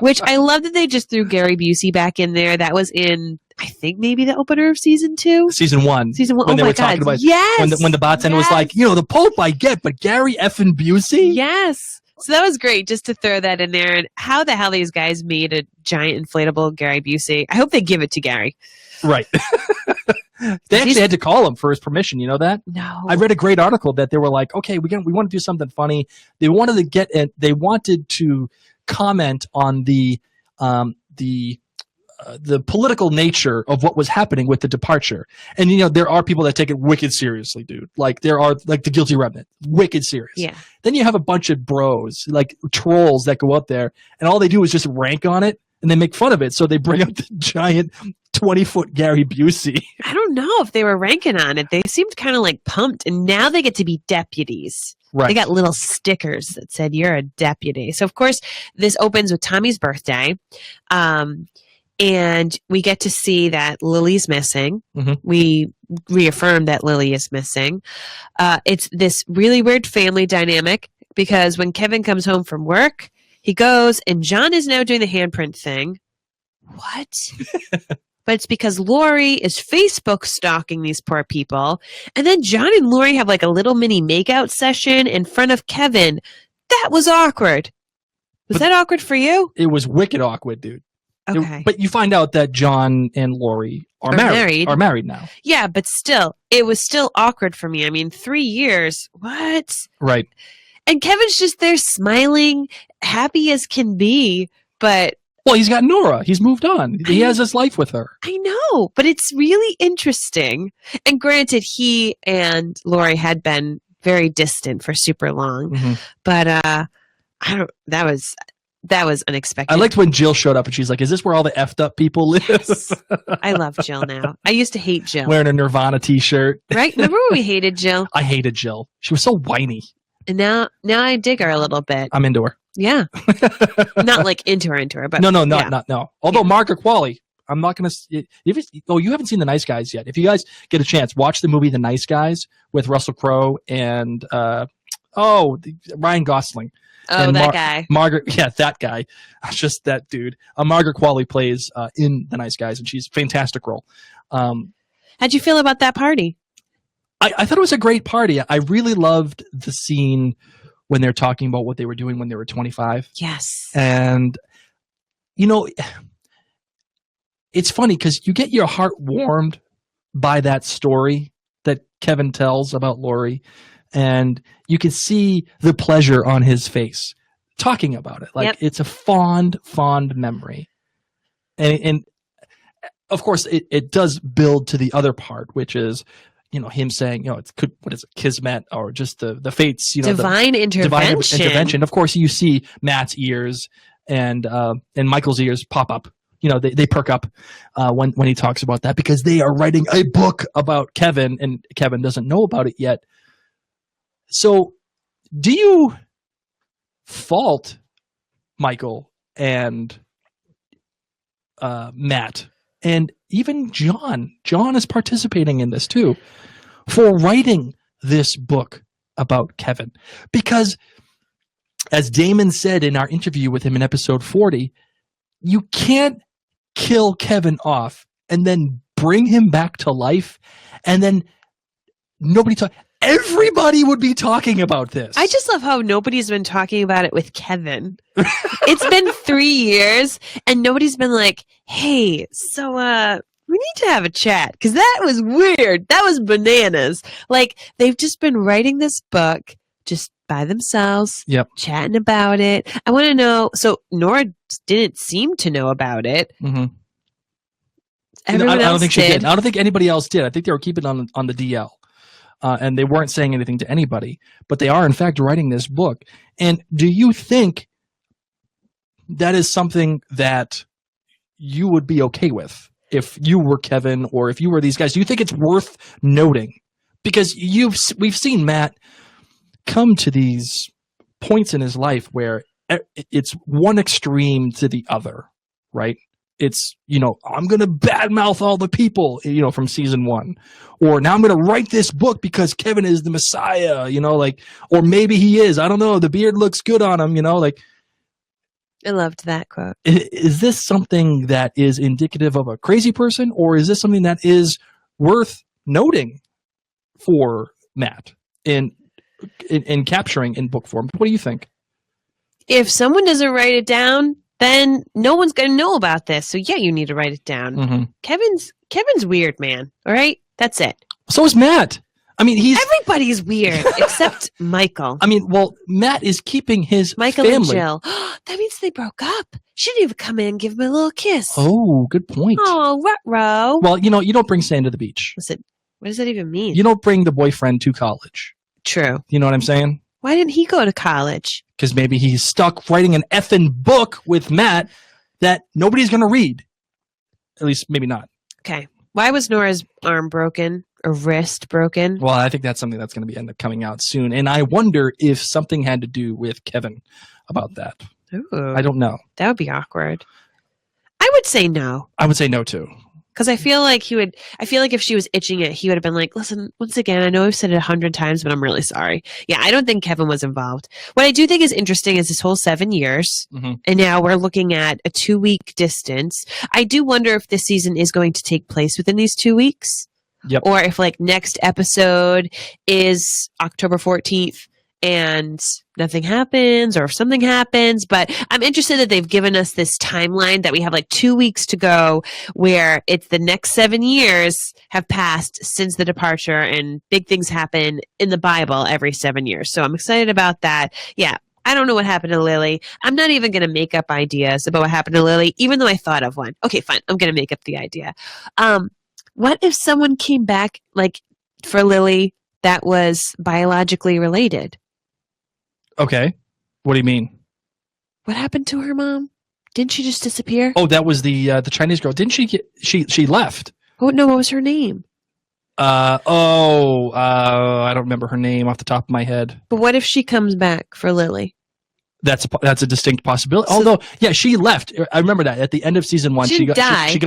A: which I love that they just threw Gary Busey back in there. That was in, I think, maybe the opener of season 2.
B: Season 1.
A: When they were talking about
B: when the bartender was like, the Pope I get, but Gary effing Busey?
A: Yes. So that was great just to throw that in there. And how the hell these guys made a giant inflatable Gary Busey. I hope they give it to Gary.
B: Right. They actually had to call him for his permission. You know that?
A: No.
B: I read a great article that they were like, okay, we want to do something funny. They wanted to comment on the political nature of what was happening with the departure. And there are people that take it wicked seriously, dude. Like there are like the Guilty Remnant, wicked serious.
A: Yeah.
B: Then you have a bunch of bros, like trolls that go out there and all they do is just rank on it and they make fun of it. So they bring up the giant 20-foot Gary Busey.
A: I don't know if they were ranking on it. They seemed kind of like pumped, and now they get to be deputies.
B: Right.
A: They got little stickers that said, "You're a deputy." So, of course, this opens with Tommy's birthday. And we get to see that Lily's missing.
B: Mm-hmm.
A: We reaffirm that Lily is missing. It's this really weird family dynamic because when Kevin comes home from work, he goes, and John is now doing the handprint thing. What? But it's because Lori is Facebook stalking these poor people. And then John and Lori have like a little mini makeout session in front of Kevin. That was awkward. Was that awkward for you?
B: It was wicked awkward, dude.
A: Okay.
B: But you find out that John and Lori are married now.
A: Yeah, but still, it was still awkward for me. I mean, 3 years. What?
B: Right.
A: And Kevin's just there smiling, happy as can be, but...
B: Well, he's got Nora. He's moved on. He has his life with her.
A: I know, but it's really interesting. And granted, he and Lori had been very distant for super long.
B: Mm-hmm.
A: But that was unexpected.
B: I liked when Jill showed up and she's like, "Is this where all the effed up people live?"
A: Yes. I love Jill now. I used to hate Jill.
B: Wearing a Nirvana t-shirt.
A: Right? Remember when we hated Jill?
B: I hated Jill. She was so whiny.
A: And now I dig her a little bit.
B: I'm into her.
A: Yeah. Not like into her, but
B: no. Although Margaret Qualley, I'm not going to. You haven't seen The Nice Guys yet. If you guys get a chance, watch the movie The Nice Guys with Russell Crowe and Ryan Gosling.
A: Oh,
B: and
A: that guy.
B: Margaret, yeah, that guy. Just that dude. Margaret Qualley plays in The Nice Guys, and she's a fantastic role.
A: How'd you feel about that party?
B: I thought it was a great party. I really loved the scene when they're talking about what they were doing when they were 25.
A: Yes.
B: And, it's funny because you get your heart warmed by that story that Kevin tells about Lori, and you can see the pleasure on his face talking about it. Like, it's a fond memory. And of course, it does build to the other part, which is, him saying, what is it, kismet, or just the fates,
A: divine intervention.
B: Of course, you see Matt's ears and Michael's ears pop up. They perk up when he talks about that, because they are writing a book about Kevin, and Kevin doesn't know about it yet. So, do you fault Michael and Matt, and even John? John is participating in this too, for writing this book about Kevin, because, as Damon said in our interview with him in episode 40, you can't kill Kevin off and then bring him back to life, and then everybody would be talking about this.
A: I just love how nobody's been talking about it with Kevin. It's been 3 years and nobody's been like, hey, so we need to have a chat, because that was weird. That was bananas. Like, they've just been writing this book just by themselves, chatting about it. I want to know, so Nora didn't seem to know about it.
B: Mm-hmm.
A: Everyone
B: I don't
A: else
B: think she
A: did.
B: did. I don't think anybody else did. I think they were keeping it on the DL. And they weren't saying anything to anybody, but they are in fact writing this book. And do you think that is something that you would be okay with if you were Kevin, or if you were these guys? Do you think it's worth noting? Because we've seen Matt come to these points in his life where it's one extreme to the other, right? It's, I'm going to badmouth all the people, from season 1. Or now I'm going to write this book because Kevin is the Messiah, or maybe he is. I don't know. The beard looks good on him,
A: I loved that quote.
B: Is this something that is indicative of a crazy person, or is this something that is worth noting for Matt in capturing in book form? What do you think?
A: If someone doesn't write it down, then no one's going to know about this. So yeah, you need to write it down.
B: Mm-hmm.
A: Kevin's weird, man. All right? That's it.
B: So is Matt. I mean,
A: everybody's weird except Michael.
B: I mean, well, Matt is keeping his
A: Michael
B: family.
A: And Jill. That means they broke up. She didn't even come in and give him a little kiss.
B: Oh, good point.
A: Oh, ruh-roh.
B: Well, you don't bring sand to the beach.
A: Listen, what does that even mean?
B: You don't bring the boyfriend to college.
A: True.
B: You know what I'm saying?
A: Why didn't he go to college?
B: Because maybe he's stuck writing an effing book with Matt that nobody's going to read. At least maybe not.
A: Okay. Why was Nora's arm broken or wrist broken?
B: Well, I think that's something that's going to end up coming out soon. And I wonder if something had to do with Kevin about that.
A: Ooh,
B: I don't know.
A: That would be awkward. I would say no.
B: I would say no, too.
A: Because I feel like if she was itching it, he would have been like, listen, once again, I know I've said it 100 times, but I'm really sorry. Yeah, I don't think Kevin was involved. What I do think is interesting is this whole 7 years.
B: Mm-hmm.
A: And now we're looking at a 2-week distance. I do wonder if this season is going to take place within these 2 weeks.
B: Yep.
A: Or if next episode is October 14th and nothing happens, or if something happens. But I'm interested that they've given us this timeline that we have 2 weeks to go, where it's the next 7 years have passed since the departure, and big things happen in the Bible every 7 years. So I'm excited about that. Yeah. I don't know what happened to Lily. I'm not even going to make up ideas about what happened to Lily, even though I thought of one. Okay, fine. I'm going to make up the idea. What if someone came back, for Lily, that was biologically related?
B: Okay. What do you mean?
A: What happened to her mom? Didn't she just disappear?
B: Oh, that was the Chinese girl. Didn't she left?
A: Oh, no, what was her name?
B: I don't remember her name off the top of my head.
A: But what if she comes back for Lily?
B: That's a distinct possibility.
A: So,
B: although, yeah, she left. I remember that at the end of season 1, she got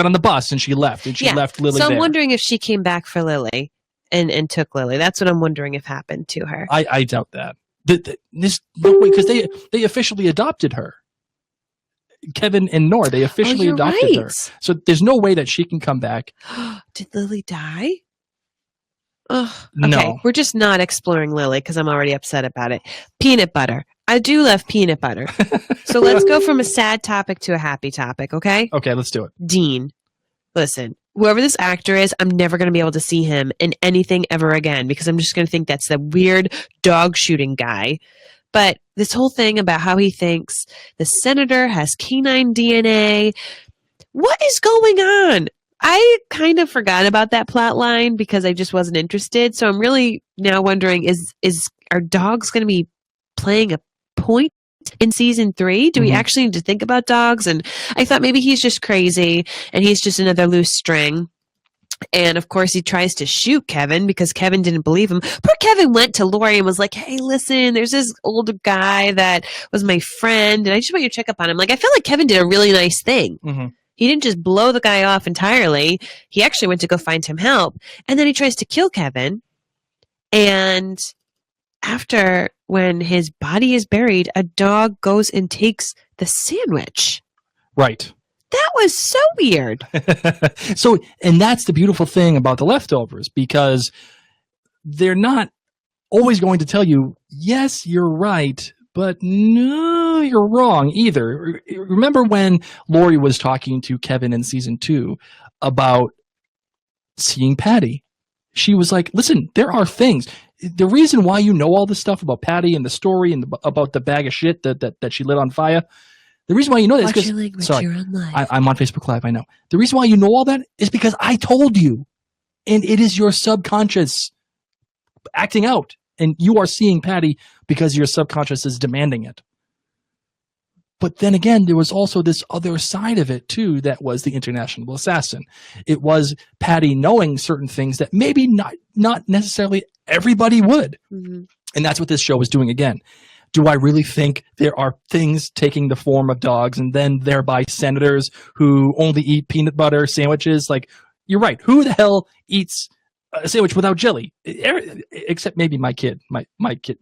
B: on the bus and she left, and she left Lily
A: So I'm
B: there.
A: wondering if she came back for Lily and took Lily. That's what I'm wondering if happened to her.
B: I doubt that. There's no way, because they officially adopted her. Kevin and Nora, they officially adopted her. So there's no way that she can come back.
A: Did Lily die? Oh, okay.
B: No.
A: We're just not exploring Lily because I'm already upset about it. Peanut butter. I do love peanut butter. So let's go from a sad topic to a happy topic, okay?
B: Okay, let's do it.
A: Dean. Listen, whoever this actor is, I'm never going to be able to see him in anything ever again because I'm just going to think that's the weird dog shooting guy. But this whole thing about how he thinks the senator has canine DNA, what is going on? I kind of forgot about that plot line because I just wasn't interested. So I'm really now wondering, are dogs going to be playing a point in season 3? Do we actually need to think about dogs? And I thought maybe he's just crazy and he's just another loose string. And of course, he tries to shoot Kevin because Kevin didn't believe him. Poor Kevin went to Lori and was like, hey, listen, there's this older guy that was my friend, and I just want you to check up on him. Like, I feel like Kevin did a really nice thing. He didn't just blow the guy off entirely. He actually went to go find him help. And then he tries to kill Kevin. And after, when his body is buried, a dog goes and takes the sandwich.
B: Right.
A: That was so weird.
B: So, and that's the beautiful thing about the Leftovers, because they're not always going to tell you, yes, you're right, but no, you're wrong either. Remember when Lori was talking to Kevin in season 2 about seeing Patty? She was like, listen, there are things. The reason why you know all this stuff about Patty and the story and about the bag of shit that she lit on fire, the reason why you know that is because, sorry, I'm on Facebook Live, I know. The reason why you know all that is because I told you. And it is your subconscious acting out. And you are seeing Patty because your subconscious is demanding it. But then again, there was also this other side of it too, that was the international assassin. It was Patty knowing certain things that maybe not necessarily everybody would. And that's what this show is doing again. Do I really think there are things taking the form of dogs and then thereby senators who only eat peanut butter sandwiches? Like, you're right. Who the hell eats a sandwich without jelly? Except maybe my kid, my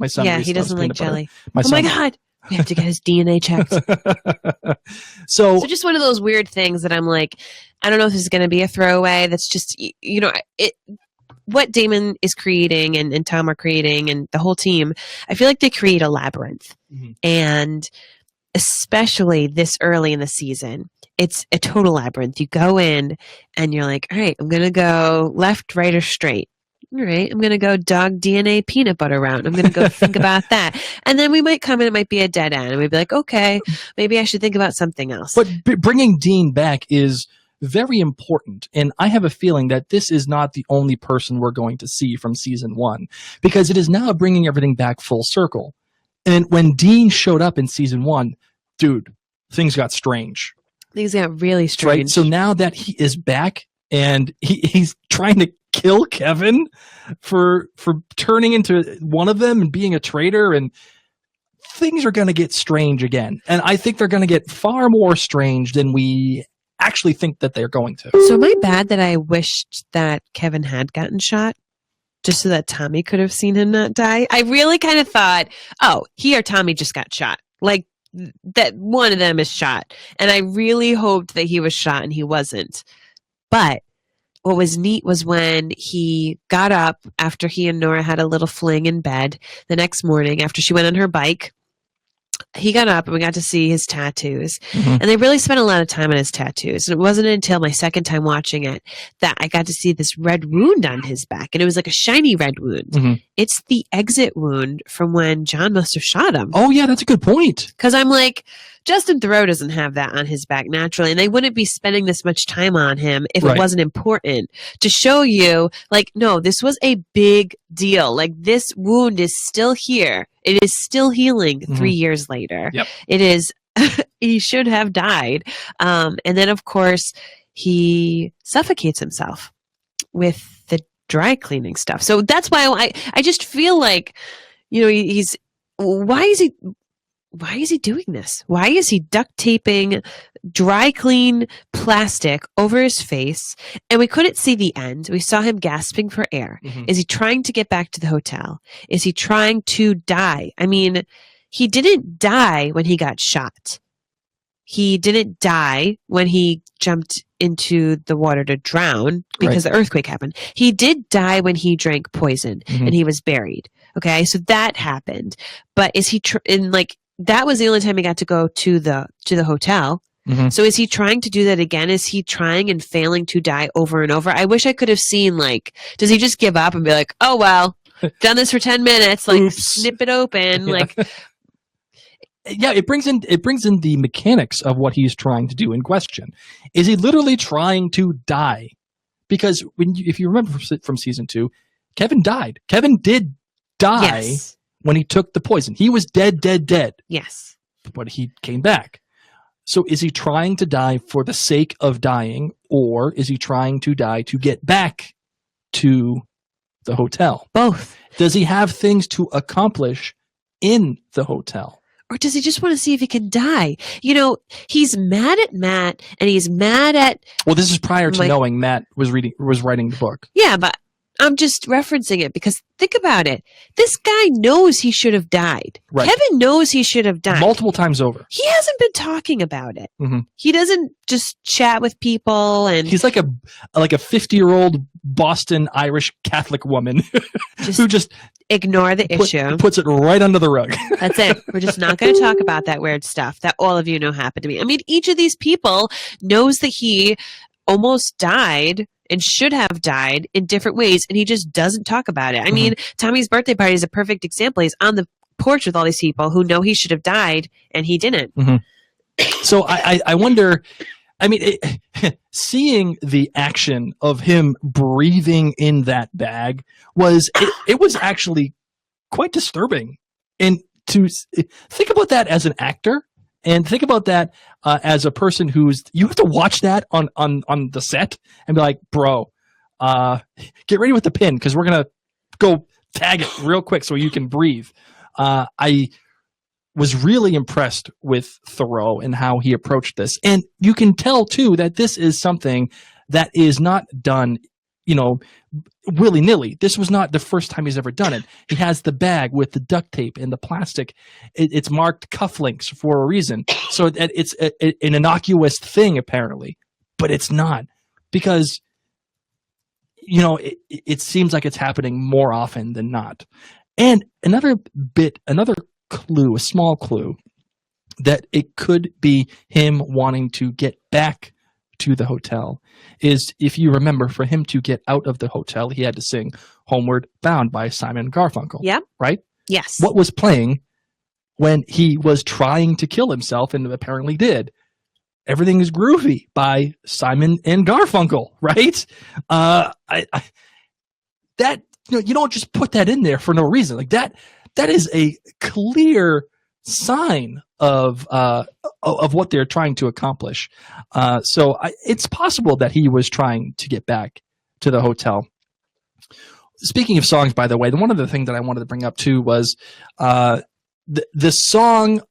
B: son.
A: Yeah, he doesn't like jelly.
B: My
A: my God. We have to get his DNA checked.
B: So
A: just one of those weird things that I'm like, I don't know if this is going to be a throwaway. That's just, what Damon is creating and Tom are creating and the whole team, I feel like they create a labyrinth. And especially this early in the season, it's a total labyrinth. You go in and you're like, all right, I'm going to go left, right, or straight. All right, I'm going to go dog DNA peanut butter route. I'm going to go think about that. And then we might come in, it might be a dead end. And we'd be like, okay, maybe I should think about something else.
B: But bringing Dean back is very important. And I have a feeling that this is not the only person we're going to see from season 1, because it is now bringing everything back full circle. And when Dean showed up in season 1, dude, things got strange.
A: Things got really strange.
B: Right? So now that he is back and he's trying to kill Kevin for turning into one of them and being a traitor, and things are going to get strange again. And I think they're going to get far more strange than we actually think that they're going to.
A: So am I bad that I wished that Kevin had gotten shot just so that Tommy could have seen him not die? I really kind of thought, oh, he or Tommy just got shot. Like, that one of them is shot. And I really hoped that he was shot and he wasn't. But what was neat was when he got up after he and Nora had a little fling in bed the next morning after she went on her bike. He got up and we got to see his tattoos. And they really spent a lot of time on his tattoos. And it wasn't until my second time watching it that I got to see this red wound on his back. And it was like a shiny red wound. It's the exit wound from when John must have shot him.
B: Oh, yeah, that's a good point.
A: Because I'm like, Justin Theroux doesn't have that on his back naturally. And they wouldn't be spending this much time on him if it wasn't important to show you, like, no, this was a big deal. Like, this wound is still here. It is still healing 3 years later. It is, he should have died. And then, of course, he suffocates himself with the dry cleaning stuff. So that's why I just feel like, he's, why is he doing this? Why is he duct taping dry clean plastic over his face? And we couldn't see the end. We saw him gasping for air. Is he trying to get back to the hotel? Is he trying to die? I mean, he didn't die when he got shot. He didn't die when he jumped into the water to drown because the earthquake happened. He did die when he drank poison and he was buried. Okay, so that happened. But is he that was the only time he got to go to the hotel.
B: Mm-hmm.
A: So is he trying to do that again? Is he trying and failing to die over and over? I wish I could have seen, like, does he just give up and be like, oh, well, done this for 10 minutes, like,
B: Oops.
A: snip it open,
B: Yeah.
A: like.
B: Yeah, it brings in the mechanics of what he's trying to do in question. Is he literally trying to die? Because if you remember from season 2, Kevin died. Kevin did die
A: Yes.
B: when he took the poison. He was dead,
A: Yes.
B: but he came back. So is he trying to die for the sake of dying, or is he trying to die to get back to the hotel?
A: Both.
B: Does he have things to accomplish in the hotel?
A: Or does he just want to see if he can die? You know, he's mad at Matt, and he's mad at.
B: Well, this is prior to
A: Like-
B: knowing Matt was writing the book.
A: Yeah, but I'm just referencing it because think about it. This guy knows he should have died.
B: Right.
A: Kevin knows he should have died.
B: Multiple times over.
A: He hasn't been talking about it.
B: Mhm.
A: He doesn't just chat with people and
B: He's like a 50-year-old Boston Irish Catholic woman
A: Just
B: who just
A: ignore the issue.
B: puts it right under the rug.
A: That's it. We're just not going to talk about that weird stuff that all of you know happened to me. I mean, each of these people knows that he almost died and should have died in different ways, and he just doesn't talk about it. I mean, Tommy's birthday party is a perfect example. He's on the porch with all these people who know he should have died, and he didn't.
B: So I wonder, I mean, seeing the action of him breathing in that bag it was actually quite disturbing. And to think about that as an actor, and think about that as a person you have to watch that on the set and be like, bro, get ready with the pin because we're going to go tag it real quick so you can breathe. I was really impressed with Thoreau and how he approached this. And you can tell, too, that this is something that is not done, willy-nilly. This was not the first time he's ever done it. He has the bag with the duct tape and the plastic. It's marked cufflinks for a reason. So that it's an innocuous thing, apparently. But it's not. Because, it seems like it's happening more often than not. And another clue, a small clue, that it could be him wanting to get back to the hotel is, if you remember, for him to get out of the hotel, he had to sing Homeward Bound by Simon & Garfunkel.
A: Yep.
B: Right?
A: Yes.
B: What was playing when he was trying to kill himself, and apparently did? Everything is Groovy by Simon and Garfunkel, right? You don't just put that in there for no reason. Like that is a clear sign of what they're trying to accomplish. So it's possible that he was trying to get back to the hotel. Speaking of songs, by the way, one of the things that I wanted to bring up too was the song.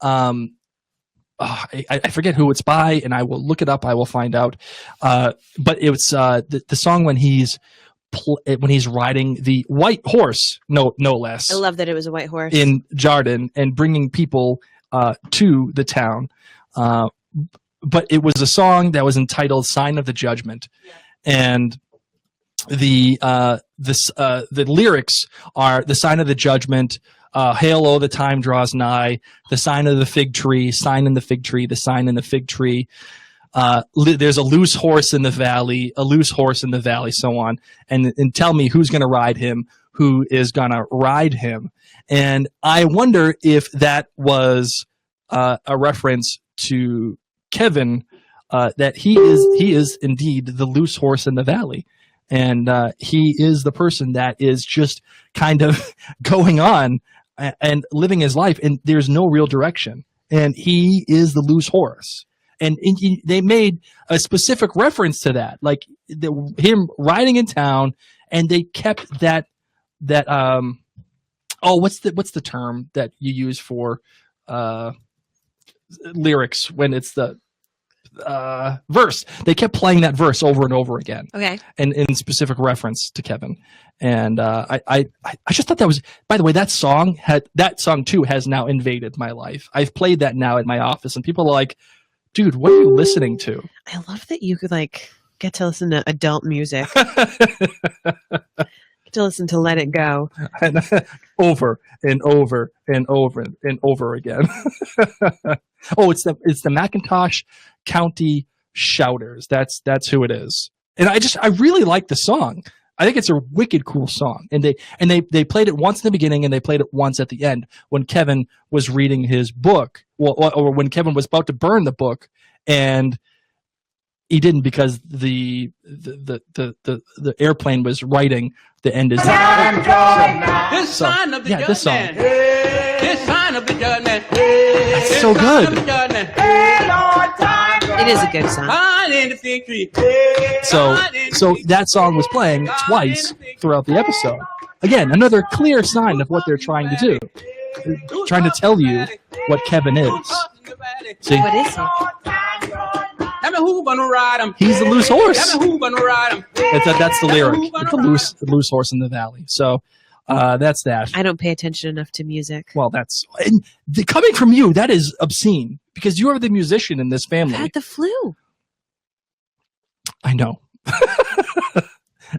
B: I forget who it's by, and I will look it up. I will find out. But it was the song when he's riding the white horse, no less.
A: I love that it was a white horse.
B: In Jarden and bringing people to the town. But it was a song that was entitled Sign of the Judgment. And the lyrics are the sign of the judgment, hail, oh, the time draws nigh, the sign of the fig tree, sign in the fig tree, the sign in the fig tree. There's a loose horse in the valley, so on. And tell me who's going to ride him, who is going to ride him. And I wonder if that was a reference to Kevin, that he is indeed the loose horse in the valley. And he is the person that is just kind of going on and living his life, and there's no real direction. And he is the loose horse. And they made a specific reference to that, like him riding in town, and they kept that. What's the term that you use for lyrics when it's the verse? They kept playing that verse over and over again.
A: Okay.
B: And in specific reference to Kevin. And I just thought that was, by the way, that song too has now invaded my life. I've played that now at my office, and people are like, dude, what are you listening to?
A: I love that you could get to listen to adult music. To listen to Let It Go.
B: Over and over and over and over again. Oh, it's the Macintosh County Shouters. That's who it is. And I really like the song. I think it's a wicked cool song. And they played it once in the beginning and they played it once at the end when Kevin was reading his book, or when Kevin was about to burn the book, and he didn't because the airplane was writing the end is
I: This sign of the judgment.
B: This song.
I: This sign of the judgment.
B: That's so good.
A: It is a good song.
B: So that song was playing twice throughout the episode. Again, another clear sign of what they're trying to do. They're trying to tell you what Kevin is. See?
A: What is it?
B: He's the loose horse.
I: That's
B: That's the lyric. The loose horse in the valley. So that's that.
A: I don't pay attention enough to music.
B: Well, coming from you, that is obscene because you are the musician in this family.
A: I had the flu.
B: I know.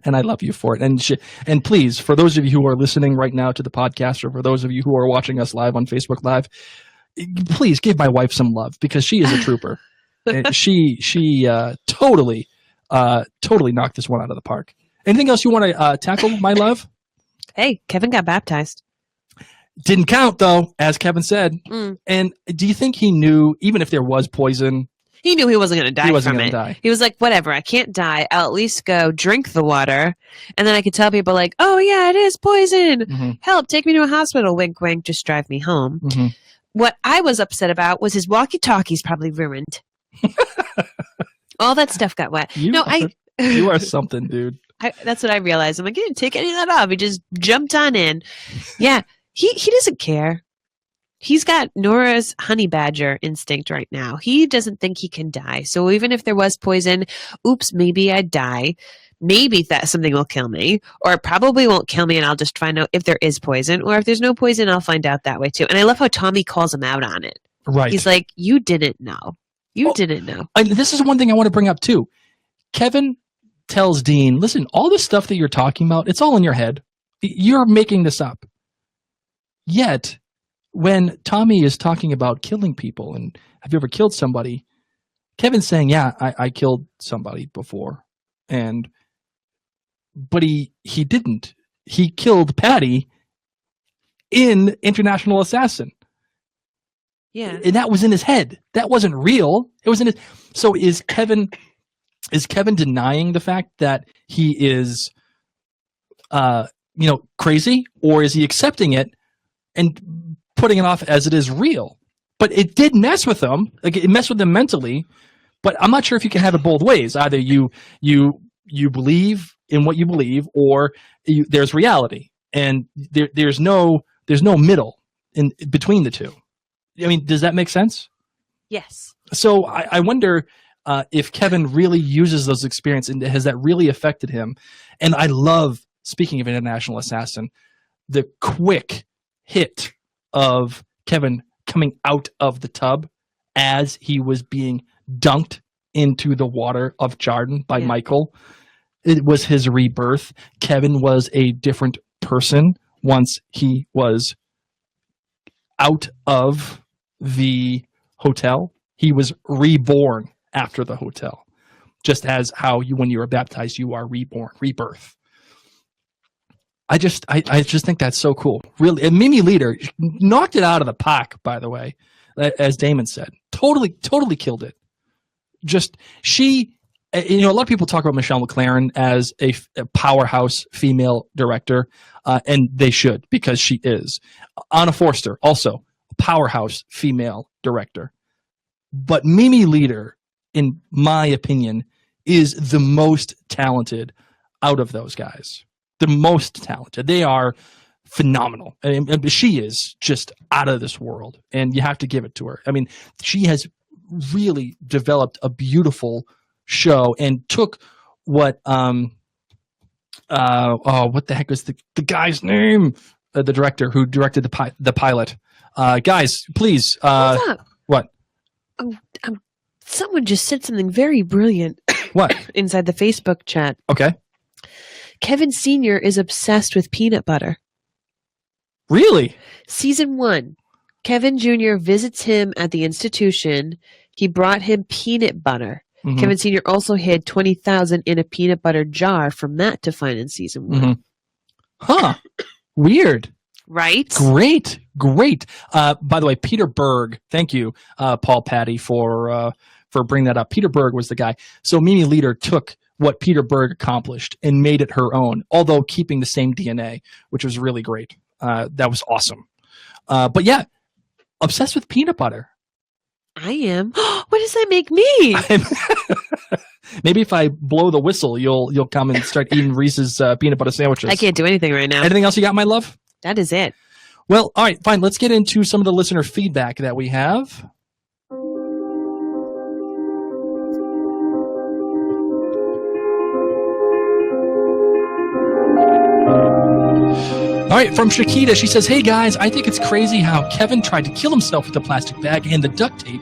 B: And I love you for it. And please, for those of you who are listening right now to the podcast, or for those of you who are watching us live on Facebook Live, please give my wife some love because she is a trooper. And she totally knocked this one out of the park. Anything else you want to tackle, my love?
A: Hey, Kevin got baptized.
B: Didn't count, though, as Kevin said. And do you think he knew, even if there was poison?
A: He knew he wasn't going to die
B: He wasn't
A: from
B: gonna
A: it.
B: die.
A: He was like, whatever, I can't die. I'll at least go drink the water. And then I could tell people like, oh, yeah, it is poison.
B: Mm-hmm.
A: Help, take me to a hospital. Wink, wink, just drive me home.
B: Mm-hmm.
A: What I was upset about was his walkie-talkie's probably ruined. All that stuff got wet.
B: You are something, dude.
A: That's what I realized. I'm like, he didn't take any of that off. He just jumped on in. Yeah, he doesn't care. He's got Nora's honey badger instinct right now. He doesn't think he can die. So even if there was poison, oops, maybe I'd die. Maybe that something will kill me, or it probably won't kill me, and I'll just find out if there is poison, or if there's no poison, I'll find out that way too. And I love how Tommy calls him out on it.
B: Right.
A: He's like, you didn't know. You didn't know.
B: And this is one thing I want to bring up too. Kevin tells Dean, listen, all this stuff that you're talking about, it's all in your head. You're making this up. Yet, when Tommy is talking about killing people and have you ever killed somebody, Kevin's saying, yeah, I killed somebody before. But he didn't. He killed Patty in International Assassin.
A: Yeah.
B: And that was in his head. That wasn't real. It was in his. So is Kevin denying the fact that he is crazy, or is he accepting it and putting it off as it is real? But it did mess with him. Like, it messed with him mentally. But I'm not sure if you can have it both ways. Either you believe in what you believe, or there's reality, and there's no middle in between the two. I mean, does that make sense?
A: Yes.
B: So I wonder if Kevin really uses those experiences, and has that really affected him? And I love, speaking of International Assassin, the quick hit of Kevin coming out of the tub as he was being dunked into the water of Jordan by Michael. It was his rebirth. Kevin was a different person once he was out of the hotel. He was reborn after the hotel, just as how when you are baptized, you are reborn, rebirth. I just think that's so cool. Really, and Mimi Leader knocked it out of the park, by the way, as Damon said. Totally killed it. Just a lot of people talk about Michelle McLaren as a powerhouse female director, and they should, because she is. Anna Forster, also a powerhouse female director. But Mimi Leader, in my opinion, is the most talented out of those guys. The most talented. They are phenomenal. And she is just out of this world, and you have to give it to her. I mean, she has really developed a beautiful show and took what what the heck was the guy's name? The director who directed the pilot. Guys, please.
A: What's up?
B: What?
A: Someone just said something very brilliant.
B: What?
A: Inside the Facebook chat.
B: Okay.
A: Kevin Sr. is obsessed with peanut butter.
B: Really?
A: Season 1, Kevin Jr. visits him at the institution. He brought him peanut butter.
B: Mm-hmm.
A: Kevin Sr. also hid $20,000 in a peanut butter jar for Matt to find in season 1.
B: Mm-hmm. Huh. Weird.
A: Right?
B: Great. By the way, Peter Berg, thank you, Paul Patty, for bringing that up. Peter Berg was the guy. So Mimi Leader took what Peter Berg accomplished and made it her own, although keeping the same DNA, which was really great. That was awesome. But yeah, obsessed with peanut butter.
A: I am. What does that make me?
B: Maybe if I blow the whistle, you'll come and start eating Reese's peanut butter sandwiches.
A: I can't do anything right now.
B: Anything else you got, my love?
A: That is it.
B: Well, all right, fine. Let's get into some of the listener feedback that we have. All right, from Shakita, she says, "Hey guys, I think it's crazy how Kevin tried to kill himself with the plastic bag and the duct tape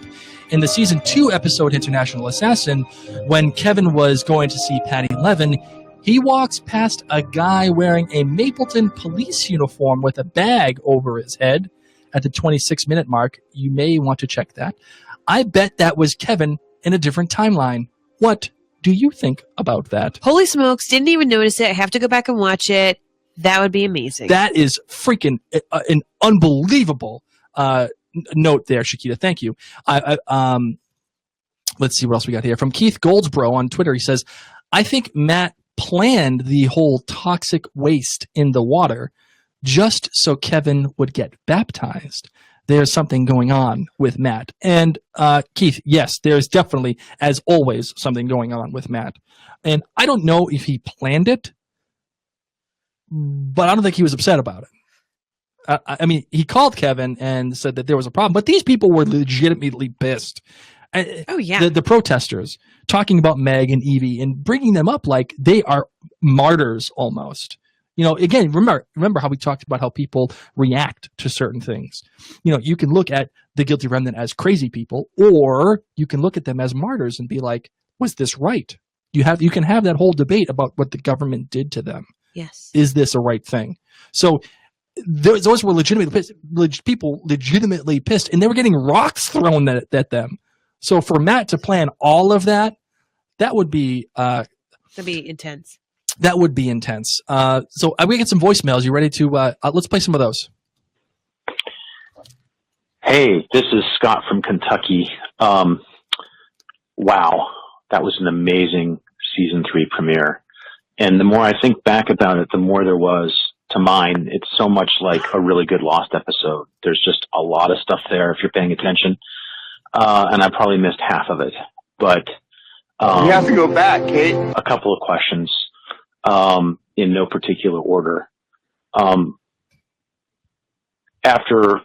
B: in the season 2 episode International Assassin. When Kevin was going to see Patty Levin, he walks past a guy wearing a Mapleton police uniform with a bag over his head at the 26-minute mark. You may want to check that. I bet that was Kevin in a different timeline. What do you think about that?"
A: Holy smokes, didn't even notice it. I have to go back and watch it. That would be amazing.
B: That is freaking an unbelievable note there, Shakita. Thank you. Let's see what else we got here. From Keith Goldsboro on Twitter, he says, "I think Matt planned the whole toxic waste in the water just so Kevin would get baptized. There's something going on with Matt." And Keith, yes, there's definitely, as always, something going on with Matt. And I don't know if he planned it, but I don't think he was upset about it. I mean, he called Kevin and said that there was a problem, but these people were legitimately pissed.
A: Oh, yeah.
B: The protesters talking about Meg and Evie and bringing them up like they are martyrs almost. You know, again, remember how we talked about how people react to certain things. You know, you can look at the guilty remnant as crazy people, or you can look at them as martyrs and be like, was this right? You can have that whole debate about what the government did to them.
A: Yes.
B: Is this a right thing? So those were legitimately pissed. People legitimately pissed, and they were getting rocks thrown at them. So for Matt to plan all of that, that would be
A: that'd be intense.
B: That would be intense. So we get some voicemails. You ready to? Let's play some of those.
J: Hey, this is Scott from Kentucky. Wow, that was an amazing season 3 premiere. And the more I think back about it, the more there was to mine. It's so much like a really good Lost episode. There's just a lot of stuff there if you're paying attention. And I probably missed half of it. But
K: you have to go back, Kate.
J: A couple of questions in no particular order. After,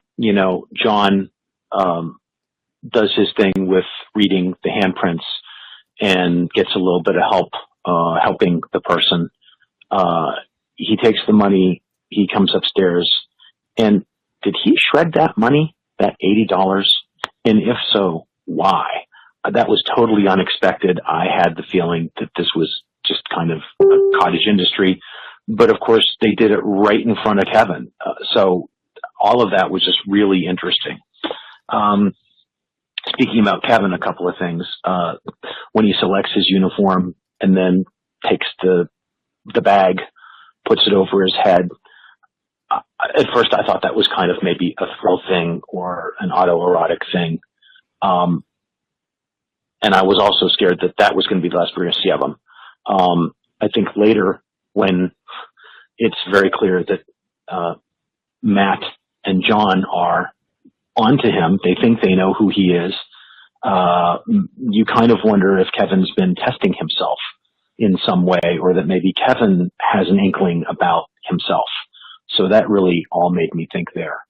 J: John does his thing with reading the handprints and gets a little bit of help helping the person. He takes the money, he comes upstairs, and did he shred that money, that $80? And if so, why? That was totally unexpected. I had the feeling that this was just kind of a cottage industry, but of course they did it right in front of Kevin. So all of that was just really interesting. Speaking about Kevin, a couple of things. When he selects his uniform and then takes the bag, puts it over his head. At first I thought that was kind of maybe a thrill thing or an autoerotic thing. And I was also scared that was going to be the last we're going to see of him. I think later when it's very clear that Matt and John are onto him, they think they know who he is. You kind of wonder if Kevin's been testing himself in some way, or that maybe Kevin has an inkling about himself. So that really all made me think there.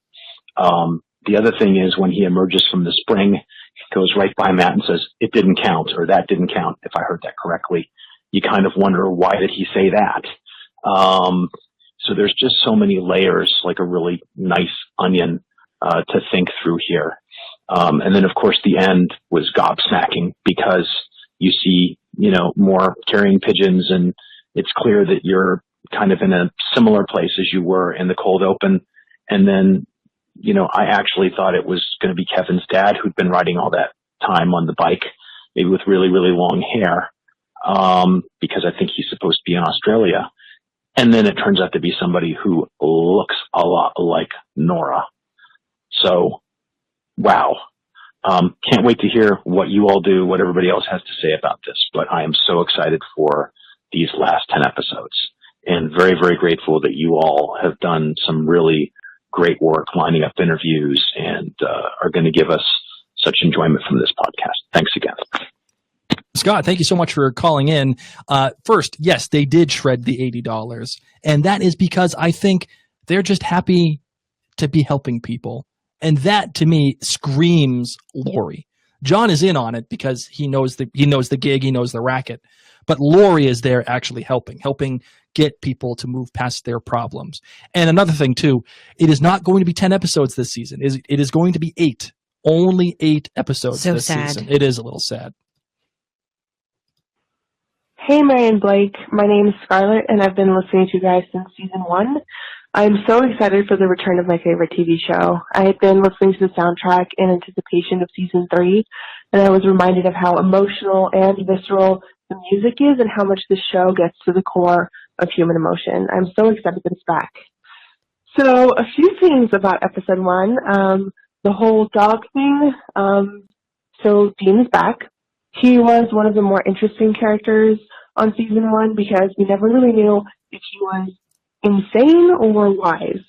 J: The other thing is when he emerges from the spring, he goes right by Matt and says, "It didn't count," or "That didn't count," if I heard that correctly. You kind of wonder, why did he say that? So there's just so many layers, like a really nice onion, to think through here. And then of course the end was gobsmacking because you see, more carrying pigeons, and it's clear that you're kind of in a similar place as you were in the cold open. And then, I actually thought it was going to be Kevin's dad who'd been riding all that time on the bike, maybe with really, really long hair, because I think he's supposed to be in Australia. And then it turns out to be somebody who looks a lot like Nora. So, wow. Can't wait to hear what you all do, what everybody else has to say about this. But I am so excited for these last 10 episodes and very, very grateful that you all have done some really great work lining up interviews and are going to give us such enjoyment from this podcast. Thanks again.
B: Scott, thank you so much for calling in. First, yes, they did shred the $80. And that is because I think they're just happy to be helping people. And that, to me, screams Lori. John is in on it because he knows the gig, he knows the racket. But Lori is there actually helping get people to move past their problems. And another thing, too, it is not going to be 10 episodes this season. It is going to be 8. Only 8 episodes this season. It is a little sad.
L: Hey, Mary and Blake. My name is Scarlett, and I've been listening to you guys since season 1. I'm so excited for the return of my favorite TV show. I had been listening to the soundtrack in anticipation of season 3, and I was reminded of how emotional and visceral the music is and how much the show gets to the core of human emotion. I'm so excited that it's back. So a few things about episode 1. The whole dog thing. So Dean is back. He was one of the more interesting characters on season 1 because we never really knew if he was insane or wise.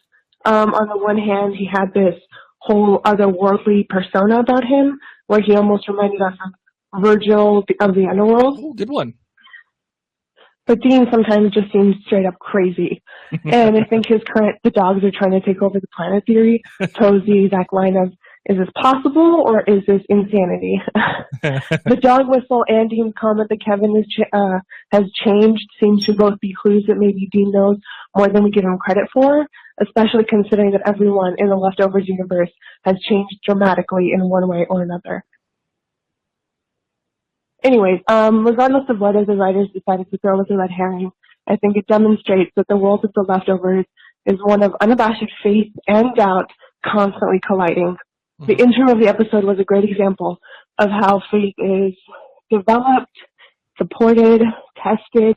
L: On the one hand, he had this whole otherworldly persona about him where he almost reminded us of Virgil of the Underworld.
B: Oh, good one.
L: But Dean sometimes just seems straight up crazy. And I think the dogs are trying to take over the planet theory toes the exact line of, is this possible or is this insanity? The dog whistle and Dean's comment that Kevin has changed seems to both be clues that maybe Dean knows more than we give him credit for, especially considering that everyone in the Leftovers universe has changed dramatically in one way or another. Anyways, regardless of whether the writers decided to throw with the red herring, I think it demonstrates that the world of the Leftovers is one of unabashed faith and doubt constantly colliding. The intro of the episode was a great example of how faith is developed, supported, tested,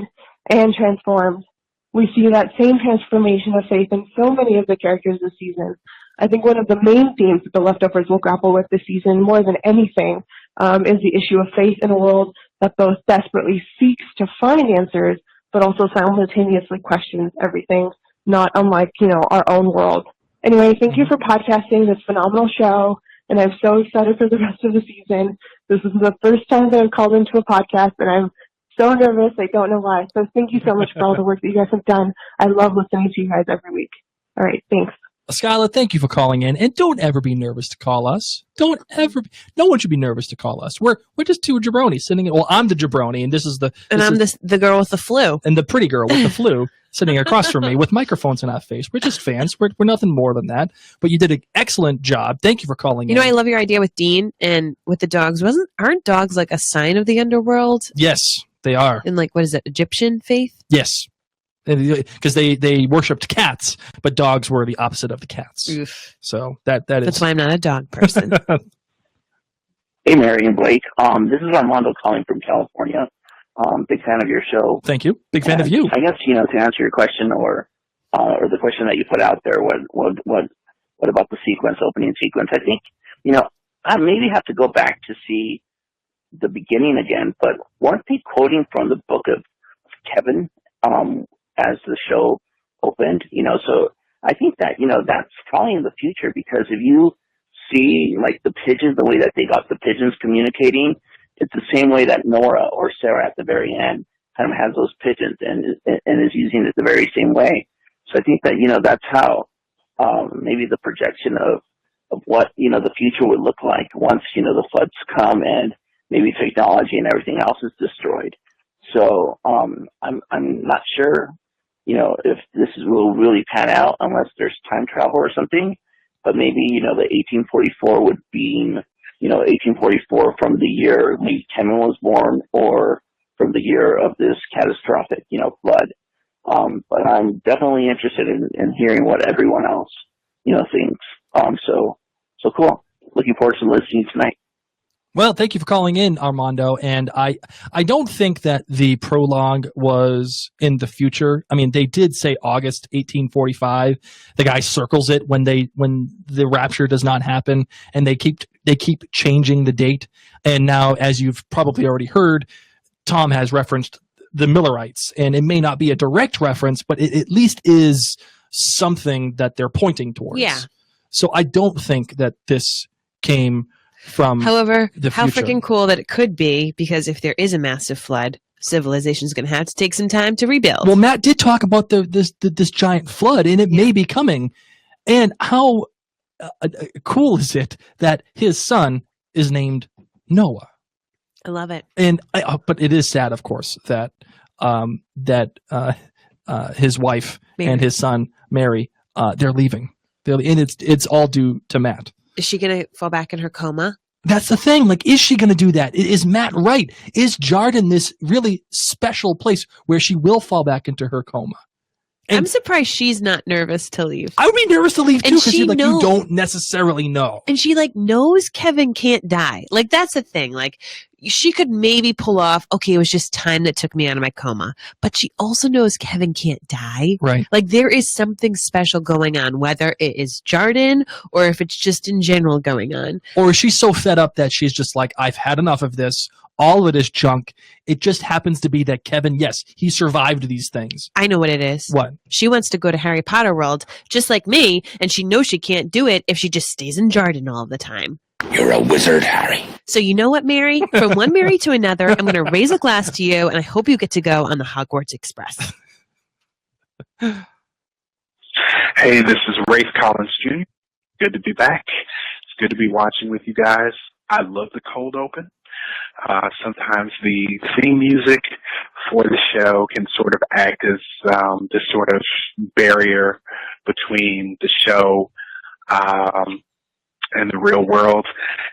L: and transformed. We see that same transformation of faith in so many of the characters this season. I think one of the main themes that the Leftovers will grapple with this season, more than anything, is the issue of faith in a world that both desperately seeks to find answers, but also simultaneously questions everything, not unlike, our own world. Anyway, thank you for podcasting this phenomenal show, and I'm so excited for the rest of the season. This is the first time that I've called into a podcast, and I'm so nervous. I don't know why. So thank you so much for all the work that you guys have done. I love listening to you guys every week. All right, thanks.
B: Skylar, thank you for calling in, and don't ever be nervous to call us. Don't ever. No one should be nervous to call us. We're just two jabronis sitting. Well, I'm the jabroni, and I'm
A: the girl with the flu,
B: and the pretty girl with the flu sitting across from me with microphones in our face. We're just fans. We're nothing more than that. But you did an excellent job. Thank you for calling in.
A: I love your idea with Dean and with the dogs. Aren't dogs like a sign of the underworld?
B: Yes, they are.
A: In what is it? Egyptian faith?
B: Yes. Because they worshipped cats, but dogs were the opposite of the cats.
A: Oof.
B: So that's
A: why I'm not a dog person.
M: Hey, Mary and Blake. This is Armando calling from California. Big fan of your show.
B: Thank you. Big fan of you.
M: I guess to answer your question or the question that you put out there, what about the opening sequence? I think I maybe have to go back to see the beginning again. But weren't they quoting from the book of Kevin? As the show opened, so I think that, that's probably in the future, because if you see the pigeons, the way that they got the pigeons communicating, it's the same way that Nora or Sarah at the very end kind of has those pigeons and is using it the very same way. So I think that, that's how, maybe the projection of what, the future would look like once, the floods come and maybe technology and everything else is destroyed. So, I'm not sure, if this will really pan out unless there's time travel or something, but maybe, the 1844 would be, 1844 from the year maybe Kevin was born, or from the year of this catastrophic, flood. But I'm definitely interested in hearing what everyone else, thinks. So cool. Looking forward to listening tonight.
B: Well, thank you for calling in, Armando. And I don't think that the prologue was in the future. I mean, they did say August 1845. The guy circles it when the rapture does not happen, and they keep changing the date. And now, as you've probably already heard, Tom has referenced the Millerites, and it may not be a direct reference, but it at least is something that they're pointing towards.
A: Yeah.
B: So I don't think that this came from
A: However,
B: the
A: how
B: future.
A: freaking cool that it could be, because if there is a massive flood, civilization is going to have to take some time to rebuild.
B: Well, Matt did talk about this giant flood, and it may be coming. And how cool is it that his son is named Noah?
A: I love it.
B: And but it is sad, of course, that his wife
A: Mary.
B: and his son Mary, they're leaving. And it's all due to Matt.
A: Is she going to fall back in her coma?
B: That's the thing. Like, is she going to do that? Is Matt right? Is Jarden this really special place where she will fall back into her coma? And
A: I'm surprised she's not nervous to leave.
B: I would be nervous to leave too,
A: And
B: because
A: she
B: you
A: knows.
B: don't necessarily know.
A: And she knows Kevin can't die. Like, that's the thing. Like, she could maybe pull off, okay, it was just time that took me out of my coma. But she also knows Kevin can't die.
B: Right.
A: Like, there is something special going on, whether it is Jarden or if it's just in general going on.
B: Or is she so fed up that she's just like, I've had enough of this. All of it is junk. It just happens to be that Kevin, yes, he survived these things.
A: I know what it is.
B: What?
A: She wants to go to Harry Potter World, just like me, and she knows she can't do it if she just stays in Jarden all the time.
N: You're a wizard, Harry.
A: So you know what, Mary? From one Mary to another, I'm going to raise a glass to you, and I hope you get to go on the Hogwarts Express.
O: Hey, this is Rafe Collins Jr. Good to be back. It's good to be watching with you guys. I love the cold open. Sometimes the theme music for the show can sort of act as this sort of barrier between the show and the real world,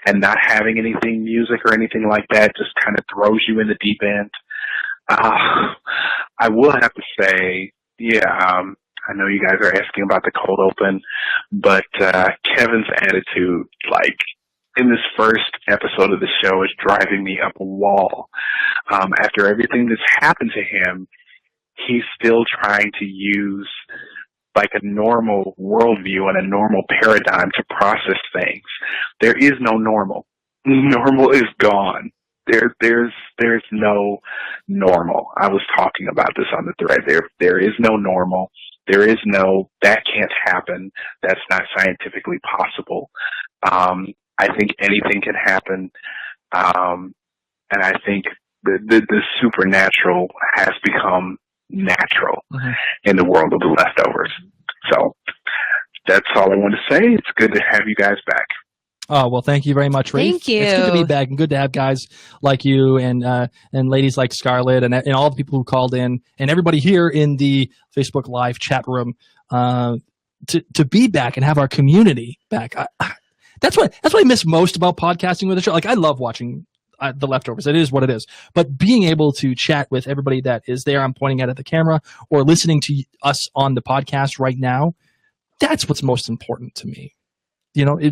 O: and not having anything music or anything like that just kind of throws you in the deep end. I will have to say, I know you guys are asking about the cold open, but Kevin's attitude, in this first episode of the show, is driving me up a wall. After everything that's happened to him, he's still trying to use a normal worldview and a normal paradigm to process things. There is no normal. Normal is gone. There's no normal. I was talking about this on the thread. There is no normal. There is no, that can't happen. That's not scientifically possible. I think anything can happen. And I think the supernatural has become natural in the world of the Leftovers. So that's all I want to say. It's good to have you guys back.
B: Oh, well, thank you very much, Rafe.
A: Thank you.
B: It's good to be back, and good to have guys like you and ladies like Scarlett and all the people who called in, and everybody here in the Facebook Live chat room to be back and have our community back. That's what I miss most about podcasting with the show. I love watching The Leftovers. It is what it is. But being able to chat with everybody that is there, I'm pointing at the camera, or listening to us on the podcast right now, that's what's most important to me.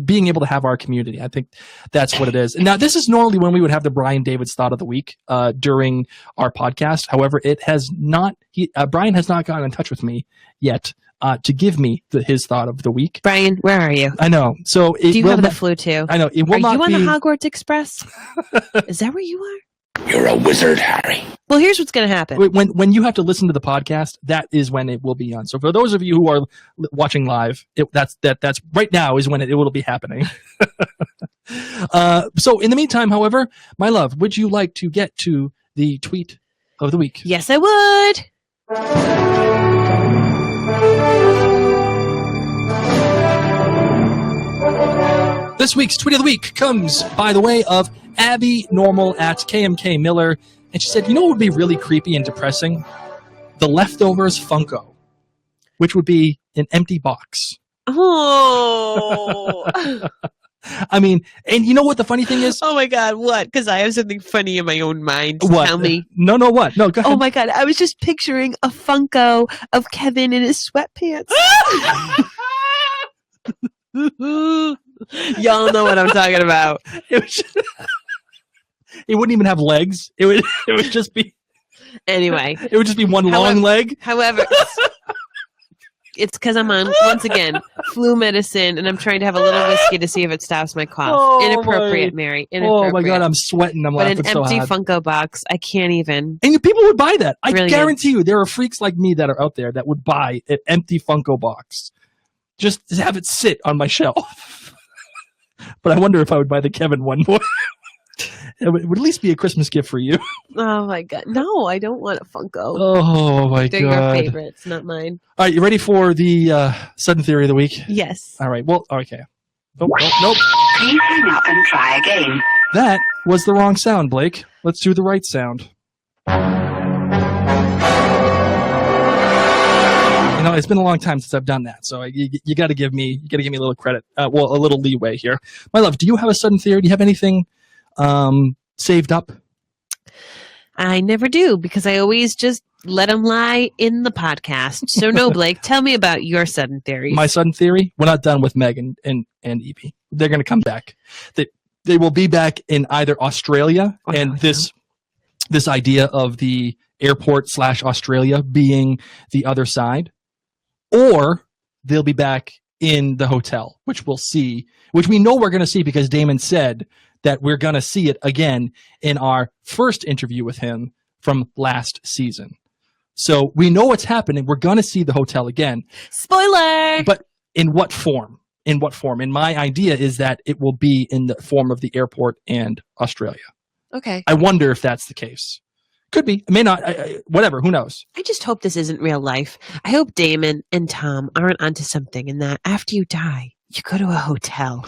B: Being able to have our community. I think that's what it is. Now, this is normally when we would have the Brian David's Thought of the Week during our podcast. However, it has not. Brian has not gotten in touch with me yet to give me his Thought of the Week.
A: Brian, where are you?
B: I know. So
A: do you have the flu too?
B: I know. It will
A: are
B: not
A: you on
B: be
A: the Hogwarts Express? Is that where you are?
N: You're a wizard, Harry.
A: Well, here's what's going to happen.
B: When you have to listen to the podcast, that is when it will be on. So for those of you who are watching live, that's right now is when it will be happening. So in the meantime, however, my love, would you like to get to the tweet of the week?
A: Yes, I would.
B: This week's tweet of the week comes by the way of Abby Normal at KMK Miller, and she said, "You know what would be really creepy and depressing? The Leftovers Funko, which would be an empty box."
A: Oh.
B: I mean, and you know what the funny thing is?
A: Oh my God, what? Because I have something funny in my own mind.
B: What?
A: Tell me.
B: No, what? No, go ahead.
A: Oh my God, I was just picturing a Funko of Kevin in his sweatpants. Y'all know what I'm talking about.
B: It wouldn't even have legs. It would just be.
A: Anyway.
B: It would just be one long leg.
A: However, it's because I'm on, once again, flu medicine, and I'm trying to have a little whiskey to see if it stops my cough.
B: Oh,
A: Inappropriate, Mary. Inappropriate.
B: Oh my God, I'm sweating. I'm
A: but
B: laughing
A: an
B: so
A: empty
B: hard.
A: Funko box, I can't even.
B: And people would buy that. I
A: Brilliant.
B: guarantee you there are freaks like me that are out there that would buy an empty Funko box. Just to have it sit on my shelf. But I wonder if I would buy the Kevin one more. It would at least be a Christmas gift for you.
A: Oh my God. No, I don't want a Funko.
B: Oh my
A: They're
B: God.
A: your favorites, not mine.
B: All right, you ready for the sudden theory of the week?
A: Yes.
B: All right, well, okay. Oh, nope.
P: Please hang up and try again.
B: That was the wrong sound, Blake. Let's do the right sound. You know, it's been a long time since I've done that, so you got to give me a little credit. Well, a little leeway here. My love, do you have a sudden theory? Do you have anything saved up?
A: I never do, because I always just let them lie in the podcast. So no, Blake, tell me about your sudden theories.
B: My sudden theory? We're not done with Meg and Evie. They're going to come back. They will be back in either Australia, and this idea of the airport / Australia being the other side, or they'll be back in the hotel, which we'll see, which we know we're going to see because Damon said that we're going to see it again in our first interview with him from last season. So we know what's happening. We're going to see the hotel again.
A: Spoiler!
B: But in what form? In what form? And my idea is that it will be in the form of the airport and Australia.
A: Okay.
B: I wonder if that's the case. Could be. It may not. Whatever. Who knows?
A: I just hope this isn't real life. I hope Damon and Tom aren't onto something, and that after you die, you go to a hotel.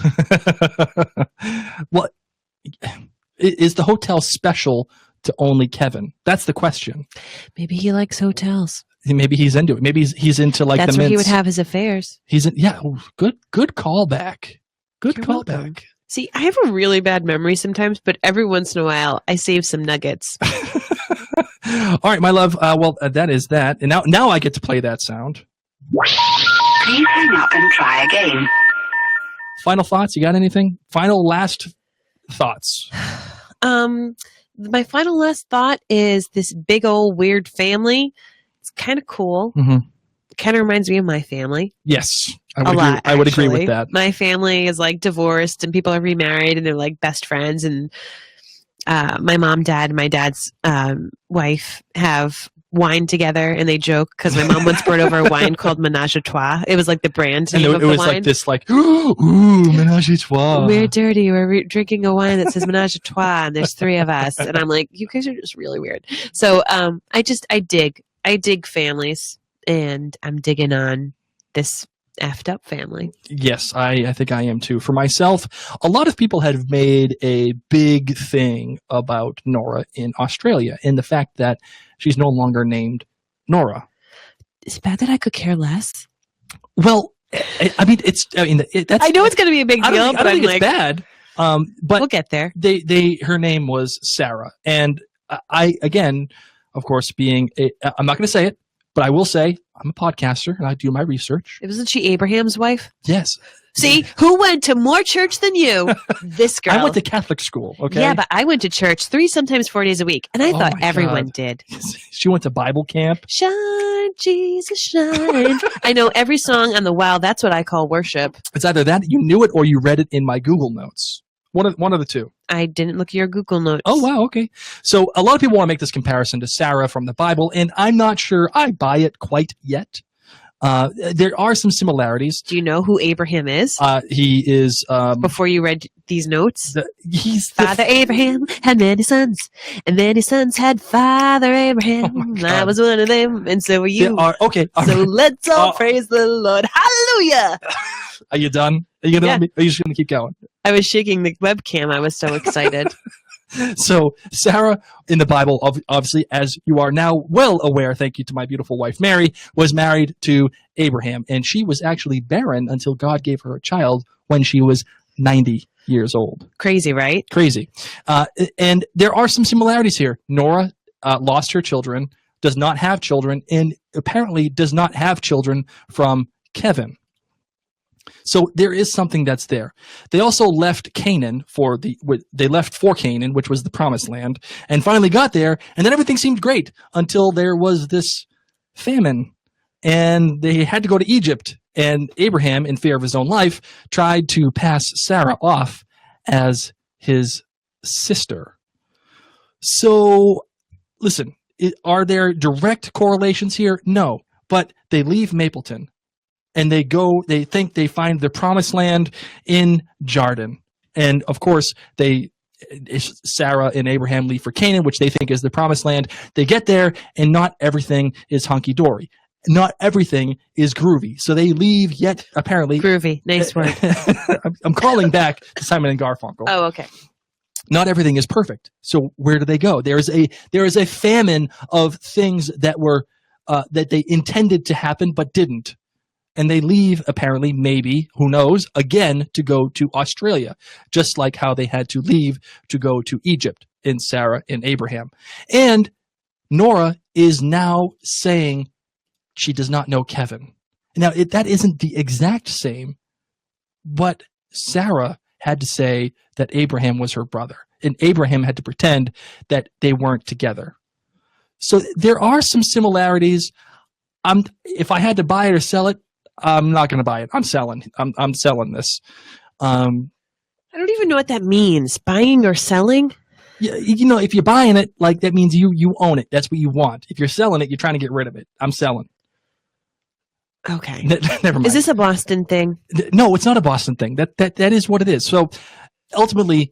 B: Well, is the hotel special to only Kevin? That's the question.
A: Maybe he likes hotels.
B: Maybe he's into it. Maybe he's into like
A: That's
B: the
A: where he
B: mints.
A: would have his affairs.
B: He's in. Yeah. Good callback. Good
A: You're
B: callback.
A: welcome. See, I have a really bad memory sometimes, but every once in a while, I save some nuggets.
B: All right, my love. That is that. And now I get to play that sound.
P: Please hang up and try again.
B: Final thoughts? You got anything? Last thoughts?
A: My final last thought is this big old weird family. It's kind of cool.
B: Mm-hmm.
A: Kind of reminds me of my family.
B: Yes, I would agree with that.
A: My family is like divorced and people are remarried and they're like best friends. And my mom, dad, and my dad's wife have wine together, and they joke because my mom once brought over a wine called Menage a Trois. It was like the brand name of the wine.
B: It was like this, like, ooh, Menage a Trois.
A: We're dirty. We're drinking a wine that says Menage a Trois, and there's 3 of us. And I'm like, you guys are just really weird. So I dig families, and I'm digging on this effed up family.
B: Yes, I think I am too. For myself, a lot of people have made a big thing about Nora in Australia, and the fact that she's no longer named Nora.
A: It's bad that I could care less.
B: Well, that's.
A: I know it's going to be a big deal, but
B: I don't think
A: I'm
B: it's bad. But
A: we'll get there.
B: Her name was Sarah, and I again, of course, I'm not going to say it, but I will say I'm a podcaster and I do my research.
A: Wasn't she Abraham's wife?
B: Yes.
A: See, who went to more church than you? This girl.
B: I went to Catholic school, okay?
A: Yeah, but I went to church 3, sometimes 4 days a week. And I thought everyone did.
B: She went to Bible camp.
A: Shine, Jesus, shine. I know every song on the wow. That's what I call worship.
B: It's either that, you knew it, or you read it in my Google Notes. One of the two.
A: I didn't look at your Google Notes.
B: Oh, wow, okay. So a lot of people want to make this comparison to Sarah from the Bible, and I'm not sure I buy it quite yet. There are some similarities.
A: Do you know who Abraham is?
B: He is...
A: Before you read these notes?
B: He's
A: Father Abraham had many sons, and many sons had Father Abraham. I was one of them, and so were you.
B: Okay.
A: So let's all praise the Lord. Hallelujah!
B: Are you done? Are you gonna? Are you just going to keep going?
A: I was shaking the webcam. I was so excited.
B: So Sarah in the Bible, obviously, as you are now well aware, thank you to my beautiful wife Mary, was married to Abraham, and she was actually barren until God gave her a child when she was 90 years old.
A: Crazy, right?
B: Crazy. And there are some similarities here. Nora lost her children, does not have children, and apparently does not have children from Kevin. So there is something that's there. They also left Canaan for Canaan, which was the promised land, and finally got there, and then everything seemed great until there was this famine, and they had to go to Egypt, and Abraham, in fear of his own life, tried to pass Sarah off as his sister. So, listen, are there direct correlations here? No, but they leave Mapleton. And they think they find the promised land in Jordan. And of course, Sarah and Abraham leave for Canaan, which they think is the promised land. They get there, and not everything is hunky-dory. Not everything is groovy. So they leave, yet apparently...
A: Groovy. Nice word.
B: I'm calling back to Simon and Garfunkel.
A: Oh, okay.
B: Not everything is perfect. So where do they go? There is a famine of things that were that they intended to happen but didn't. And they leave, apparently, maybe, who knows, again, to go to Australia, just like how they had to leave to go to Egypt in Sarah and Abraham. And Nora is now saying she does not know Kevin. Now, that isn't the exact same, but Sarah had to say that Abraham was her brother, and Abraham had to pretend that they weren't together. So there are some similarities. If I had to buy it or sell it, I'm not going to buy it. I'm selling. I'm selling this.
A: I don't even know what that means. Buying or selling?
B: You know, if you're buying it, like that means you own it. That's what you want. If you're selling it, you're trying to get rid of it. I'm selling.
A: Okay.
B: Never mind.
A: Is this a Boston thing?
B: No, it's not a Boston thing. That is what it is. So ultimately,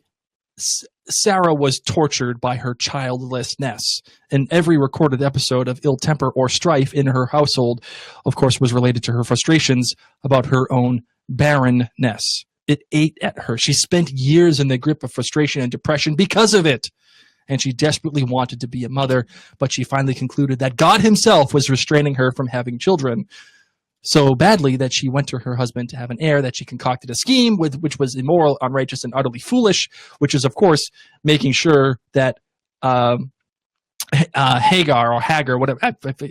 B: Sarah was tortured by her childlessness, and every recorded episode of ill temper or strife in her household, of course, was related to her frustrations about her own barrenness. It ate at her. She spent years in the grip of frustration and depression because of it, and she desperately wanted to be a mother, but she finally concluded that God himself was restraining her from having children so badly that she went to her husband to have an heir, that she concocted a scheme which was immoral, unrighteous, and utterly foolish, which is, of course, making sure that Hagar, whatever,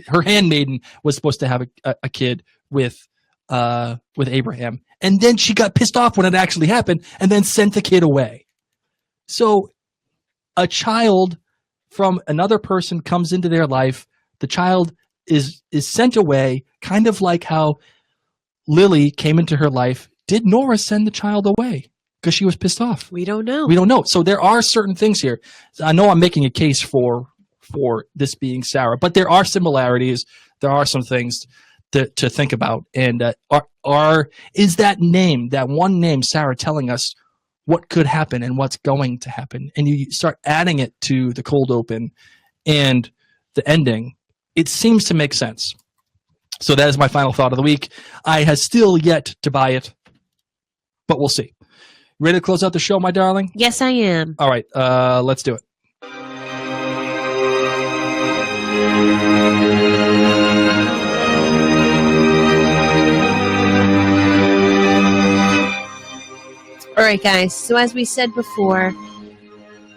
B: her handmaiden was supposed to have a kid with Abraham. And then she got pissed off when it actually happened and then sent the kid away. So a child from another person comes into their life. The child is sent away, kind of like how Lily came into her life. Did Nora send the child away because she was pissed off?
A: We don't know.
B: We don't know. So there are certain things here. I know I'm making a case for this being Sarah, but there are similarities. There are some things to think about. And is that name, that one name, Sarah, telling us what could happen and what's going to happen? And you start adding it to the cold open and the ending. It seems to make sense. So that is my final thought of the week. I have still yet to buy it, but we'll see. Ready to close out the show, my darling?
A: Yes, I am.
B: All right, let's do it.
A: All right, guys. So as we said before,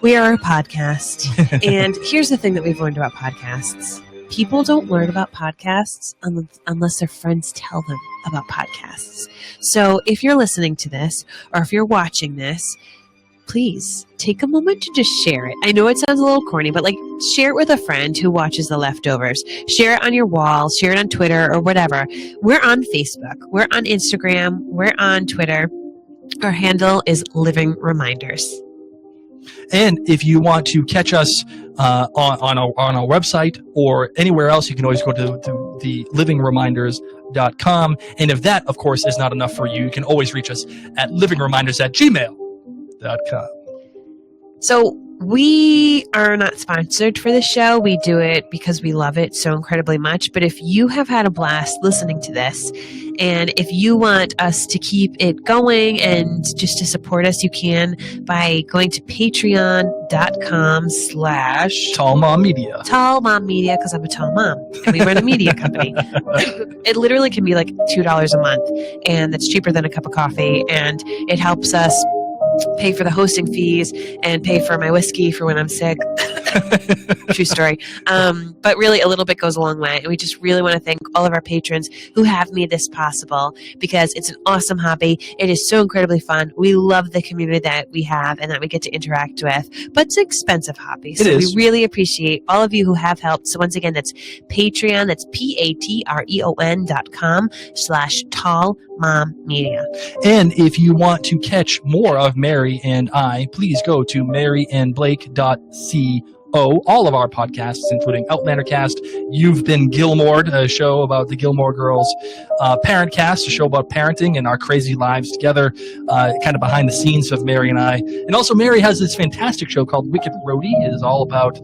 A: we are a podcast. And here's the thing that we've learned about podcasts. People don't learn about podcasts unless their friends tell them about podcasts. So if you're listening to this or if you're watching this, please take a moment to just share it. I know it sounds a little corny, but share it with a friend who watches The Leftovers. Share it on your wall, share it on Twitter or whatever. We're on Facebook. We're on Instagram. We're on Twitter. Our handle is Living Reminders.
B: And if you want to catch us on our website or anywhere else, you can always go to the livingreminders.com. And if that, of course, is not enough for you, you can always reach us at livingreminders@gmail.com.
A: So We are not sponsored for this show. We do it because we love it so incredibly much. But if you have had a blast listening to this, and if you want us to keep it going and just to support us, you can by going to patreon.com/Tall
B: Mom Media.
A: Tall Mom Media, because I'm a tall mom and we run a media company. It literally can be like $2 a month, and that's cheaper than a cup of coffee, and it helps us pay for the hosting fees and pay for my whiskey for when I'm sick. True story. But really, a little bit goes a long way. And we just really want to thank all of our patrons who have made this possible, because it's an awesome hobby. It is so incredibly fun. We love the community that we have and that we get to interact with. But it's an expensive hobby. So we really appreciate all of you who have helped. So once again, that's Patreon. That's patreon.com/Tall Mom Media.
B: And if you want to catch more of Mary and I, please go to maryandblake.co. All of our podcasts, including Outlander Cast, You've Been Gilmored, a show about the Gilmore Girls, Parent Cast, a show about parenting and our crazy lives together, kind of behind the scenes of Mary and I. And also Mary has this fantastic show called Wicked Roadie. It is all about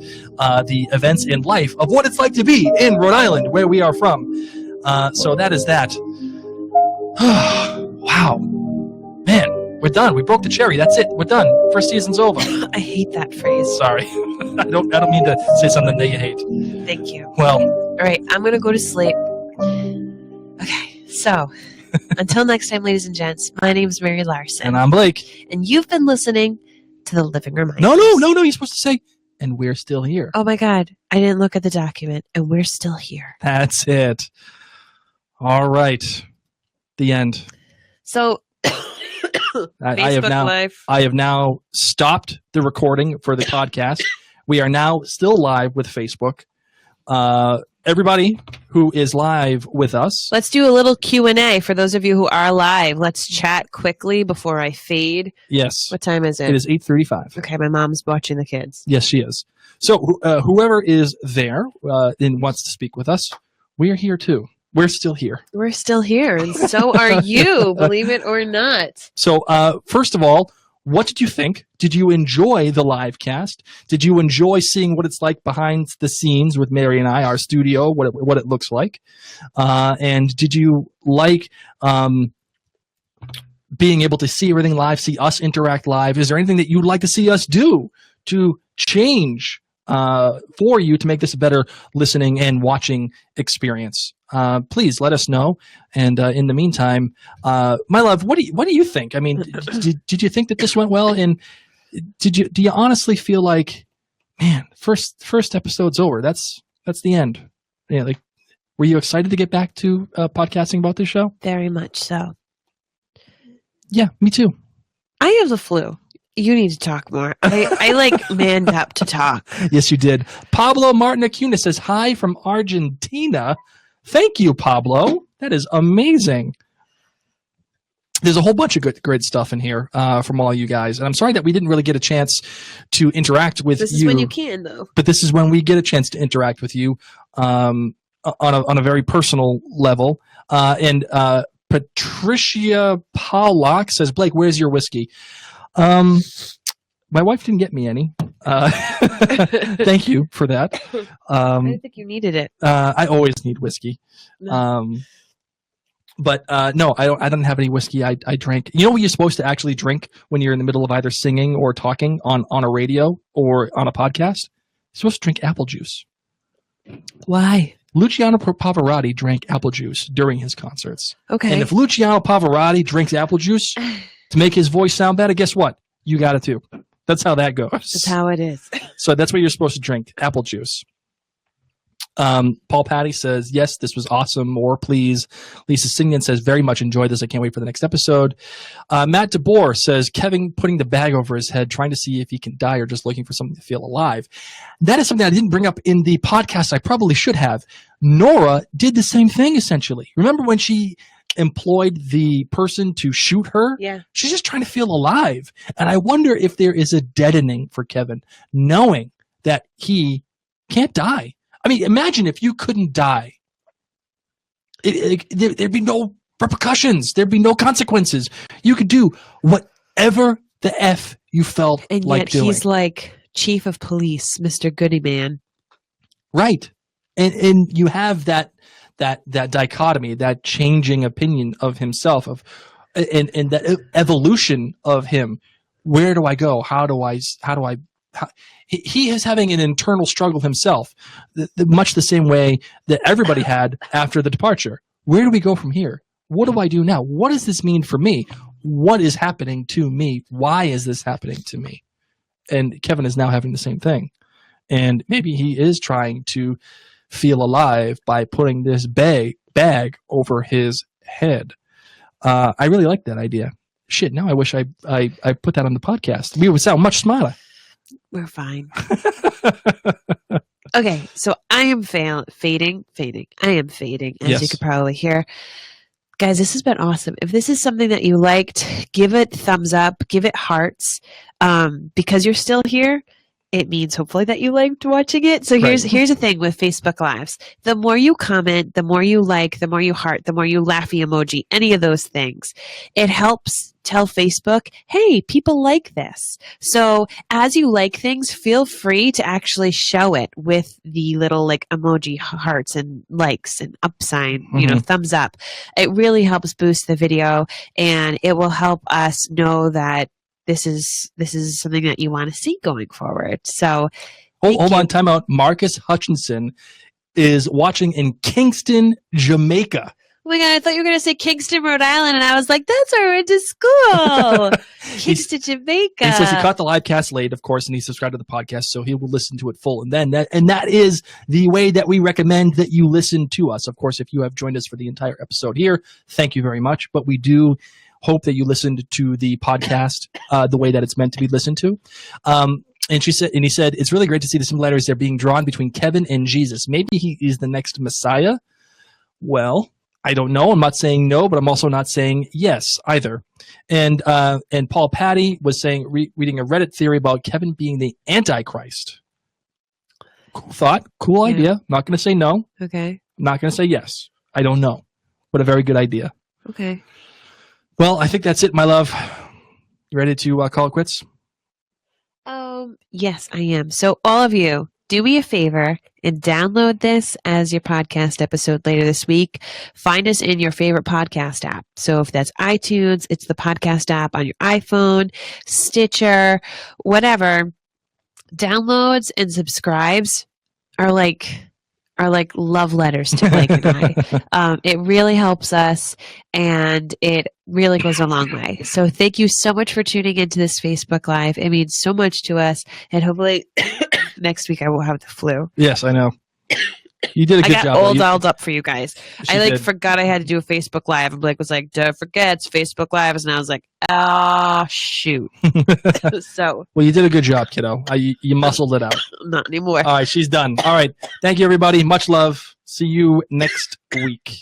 B: the events in life of what it's like to be in Rhode Island, where we are from. So that is that. Wow. Man, we're done. We broke the cherry. That's it. We're done. First season's over.
A: I hate that phrase.
B: Sorry. I don't mean to say something that you hate.
A: Thank you.
B: Well.
A: All right. I'm going to go to sleep. Okay. So until next time, ladies and gents, my name is Mary Larson.
B: And I'm Blake.
A: And you've been listening to the Living Reminders.
B: No. You're supposed to say, and we're still here.
A: Oh my God. I didn't look at the document, and we're still here.
B: That's it. All right. The end.
A: So
B: I have now stopped the recording for the podcast. We are now still live with Facebook. Everybody who is live with us.
A: Let's do a little Q&A for those of you who are live. Let's chat quickly before I fade.
B: Yes.
A: What time is it?
B: It is 8:35.
A: Okay, my mom's watching the kids.
B: Yes, she is. So whoever is there and wants to speak with us, we are here too. We're still here.
A: We're still here, and so are you, believe it or not.
B: So, first of all, what did you think? Did you enjoy the live cast? Did you enjoy seeing what it's like behind the scenes with Mary and I, our studio, what it looks like? And did you like being able to see everything live, see us interact live? Is there anything that you'd like to see us do to change for you to make this a better listening and watching experience? Please let us know. And in the meantime, my love, what do you think? I mean, did you think that this went well? And do you honestly feel like, man, first episode's over? That's the end. Yeah, like, were you excited to get back to podcasting about this show?
A: Very much so.
B: Yeah, me too.
A: I have the flu. You need to talk more. I like manned up to talk.
B: Yes, you did. Pablo Martin Acuna says, hi from Argentina. Thank you, Pablo. That is amazing. There's a whole bunch of great stuff in here from all you guys. And I'm sorry that we didn't really get a chance to interact with you.
A: This is when you can, though.
B: But this is when we get a chance to interact with you on a very personal level. And Patricia Pollock says, Blake, where's your whiskey? My wife didn't get me any. Thank you for that.
A: I didn't think you needed it.
B: I always need whiskey.
A: No.
B: But no, I don't have any whiskey. I drank. You know what you're supposed to actually drink when you're in the middle of either singing or talking on a radio or on a podcast? You're supposed to drink apple juice.
A: Why?
B: Luciano Pavarotti drank apple juice during his concerts.
A: Okay.
B: And if Luciano Pavarotti drinks apple juice to make his voice sound better, guess what? You got it too. That's how that goes.
A: That's how it is.
B: So that's what you're supposed to drink, apple juice. Paul Patty says, yes, this was awesome. More, please. Lisa Signan says, very much enjoyed this. I can't wait for the next episode. Matt DeBoer says, Kevin putting the bag over his head, trying to see if he can die or just looking for something to feel alive. That is something I didn't bring up in the podcast. I probably should have. Nora did the same thing, essentially. Remember when she employed the person to shoot her?
A: Yeah.
B: She's just trying to feel alive. And I wonder if there is a deadening for Kevin, knowing that he can't die. I mean, imagine if you couldn't die. There'd be no repercussions. There'd be no consequences. You could do whatever the F you felt
A: and
B: like
A: yet
B: doing.
A: He's like chief of police, Mr. Goodyman.
B: Right. And you have that dichotomy, that changing opinion of himself, and that evolution of him. Where do I go? How do I he is having an internal struggle himself, much the same way that everybody had after the departure. Where do we go from here? What do I do now? What does this mean for me? What is happening to me? Why is this happening to me? And Kevin is now having the same thing. And maybe he is trying to feel alive by putting this bag over his head. I really like that idea. Shit, now I wish I put that on the podcast. We would sound much smarter.
A: We're fine. Okay, so I am fading. I am fading, as you could probably hear. Guys, this has been awesome. If this is something that you liked, give it thumbs up, give it hearts. Because you're still here, it means hopefully that you liked watching it. So here's the thing with Facebook Lives. The more you comment, the more you like, the more you heart, the more you laughy emoji, any of those things, it helps tell Facebook, hey, people like this. So as you like things, feel free to actually show it with the little like emoji hearts and likes and up sign, thumbs up. It really helps boost the video, and it will help us know that this is something that you want to see going forward. So
B: hold on, time out. Marcus Hutchinson is watching in Kingston, Jamaica.
A: Oh my God, I thought you were going to say Kingston, Rhode Island, and I was like, that's where I went to school. Kingston, Jamaica.
B: He says he caught the live cast late, of course, and he subscribed to the podcast, so he will listen to it full. And that is the way that we recommend that you listen to us. Of course, if you have joined us for the entire episode here, thank you very much. But we do hope that you listened to the podcast the way that it's meant to be listened to. And he said, it's really great to see the similarities that are being drawn between Kevin and Jesus. Maybe he is the next Messiah. Well, I don't know. I'm not saying no, but I'm also not saying yes either. And Paul Patty was saying, reading a Reddit theory about Kevin being the Antichrist. Cool thought, cool idea. Not going to say no.
A: Okay.
B: Not going to say yes. I don't know, but a very good idea.
A: Okay.
B: Well, I think that's it, my love. You ready to call it quits?
A: Yes, I am. So all of you, do me a favor and download this as your podcast episode later this week. Find us in your favorite podcast app. So if that's iTunes, it's the podcast app on your iPhone, Stitcher, whatever. Downloads and subscribes are like love letters to Blake and I. It really helps us, and it really goes a long way. So thank you so much for tuning into this Facebook Live. It means so much to us, and hopefully next week I won't have the flu.
B: Yes, I know. You did a good job.
A: I got all dialed up for you guys.
B: She
A: I
B: did.
A: forgot I had to do a Facebook Live, and Blake was like, "Don't forget, it's Facebook Lives," and I was like, "Ah, shoot." So.
B: Well, you did a good job, kiddo. You muscled it out.
A: Not anymore.
B: All right, she's done. All right. Thank you, everybody. Much love. See you next week.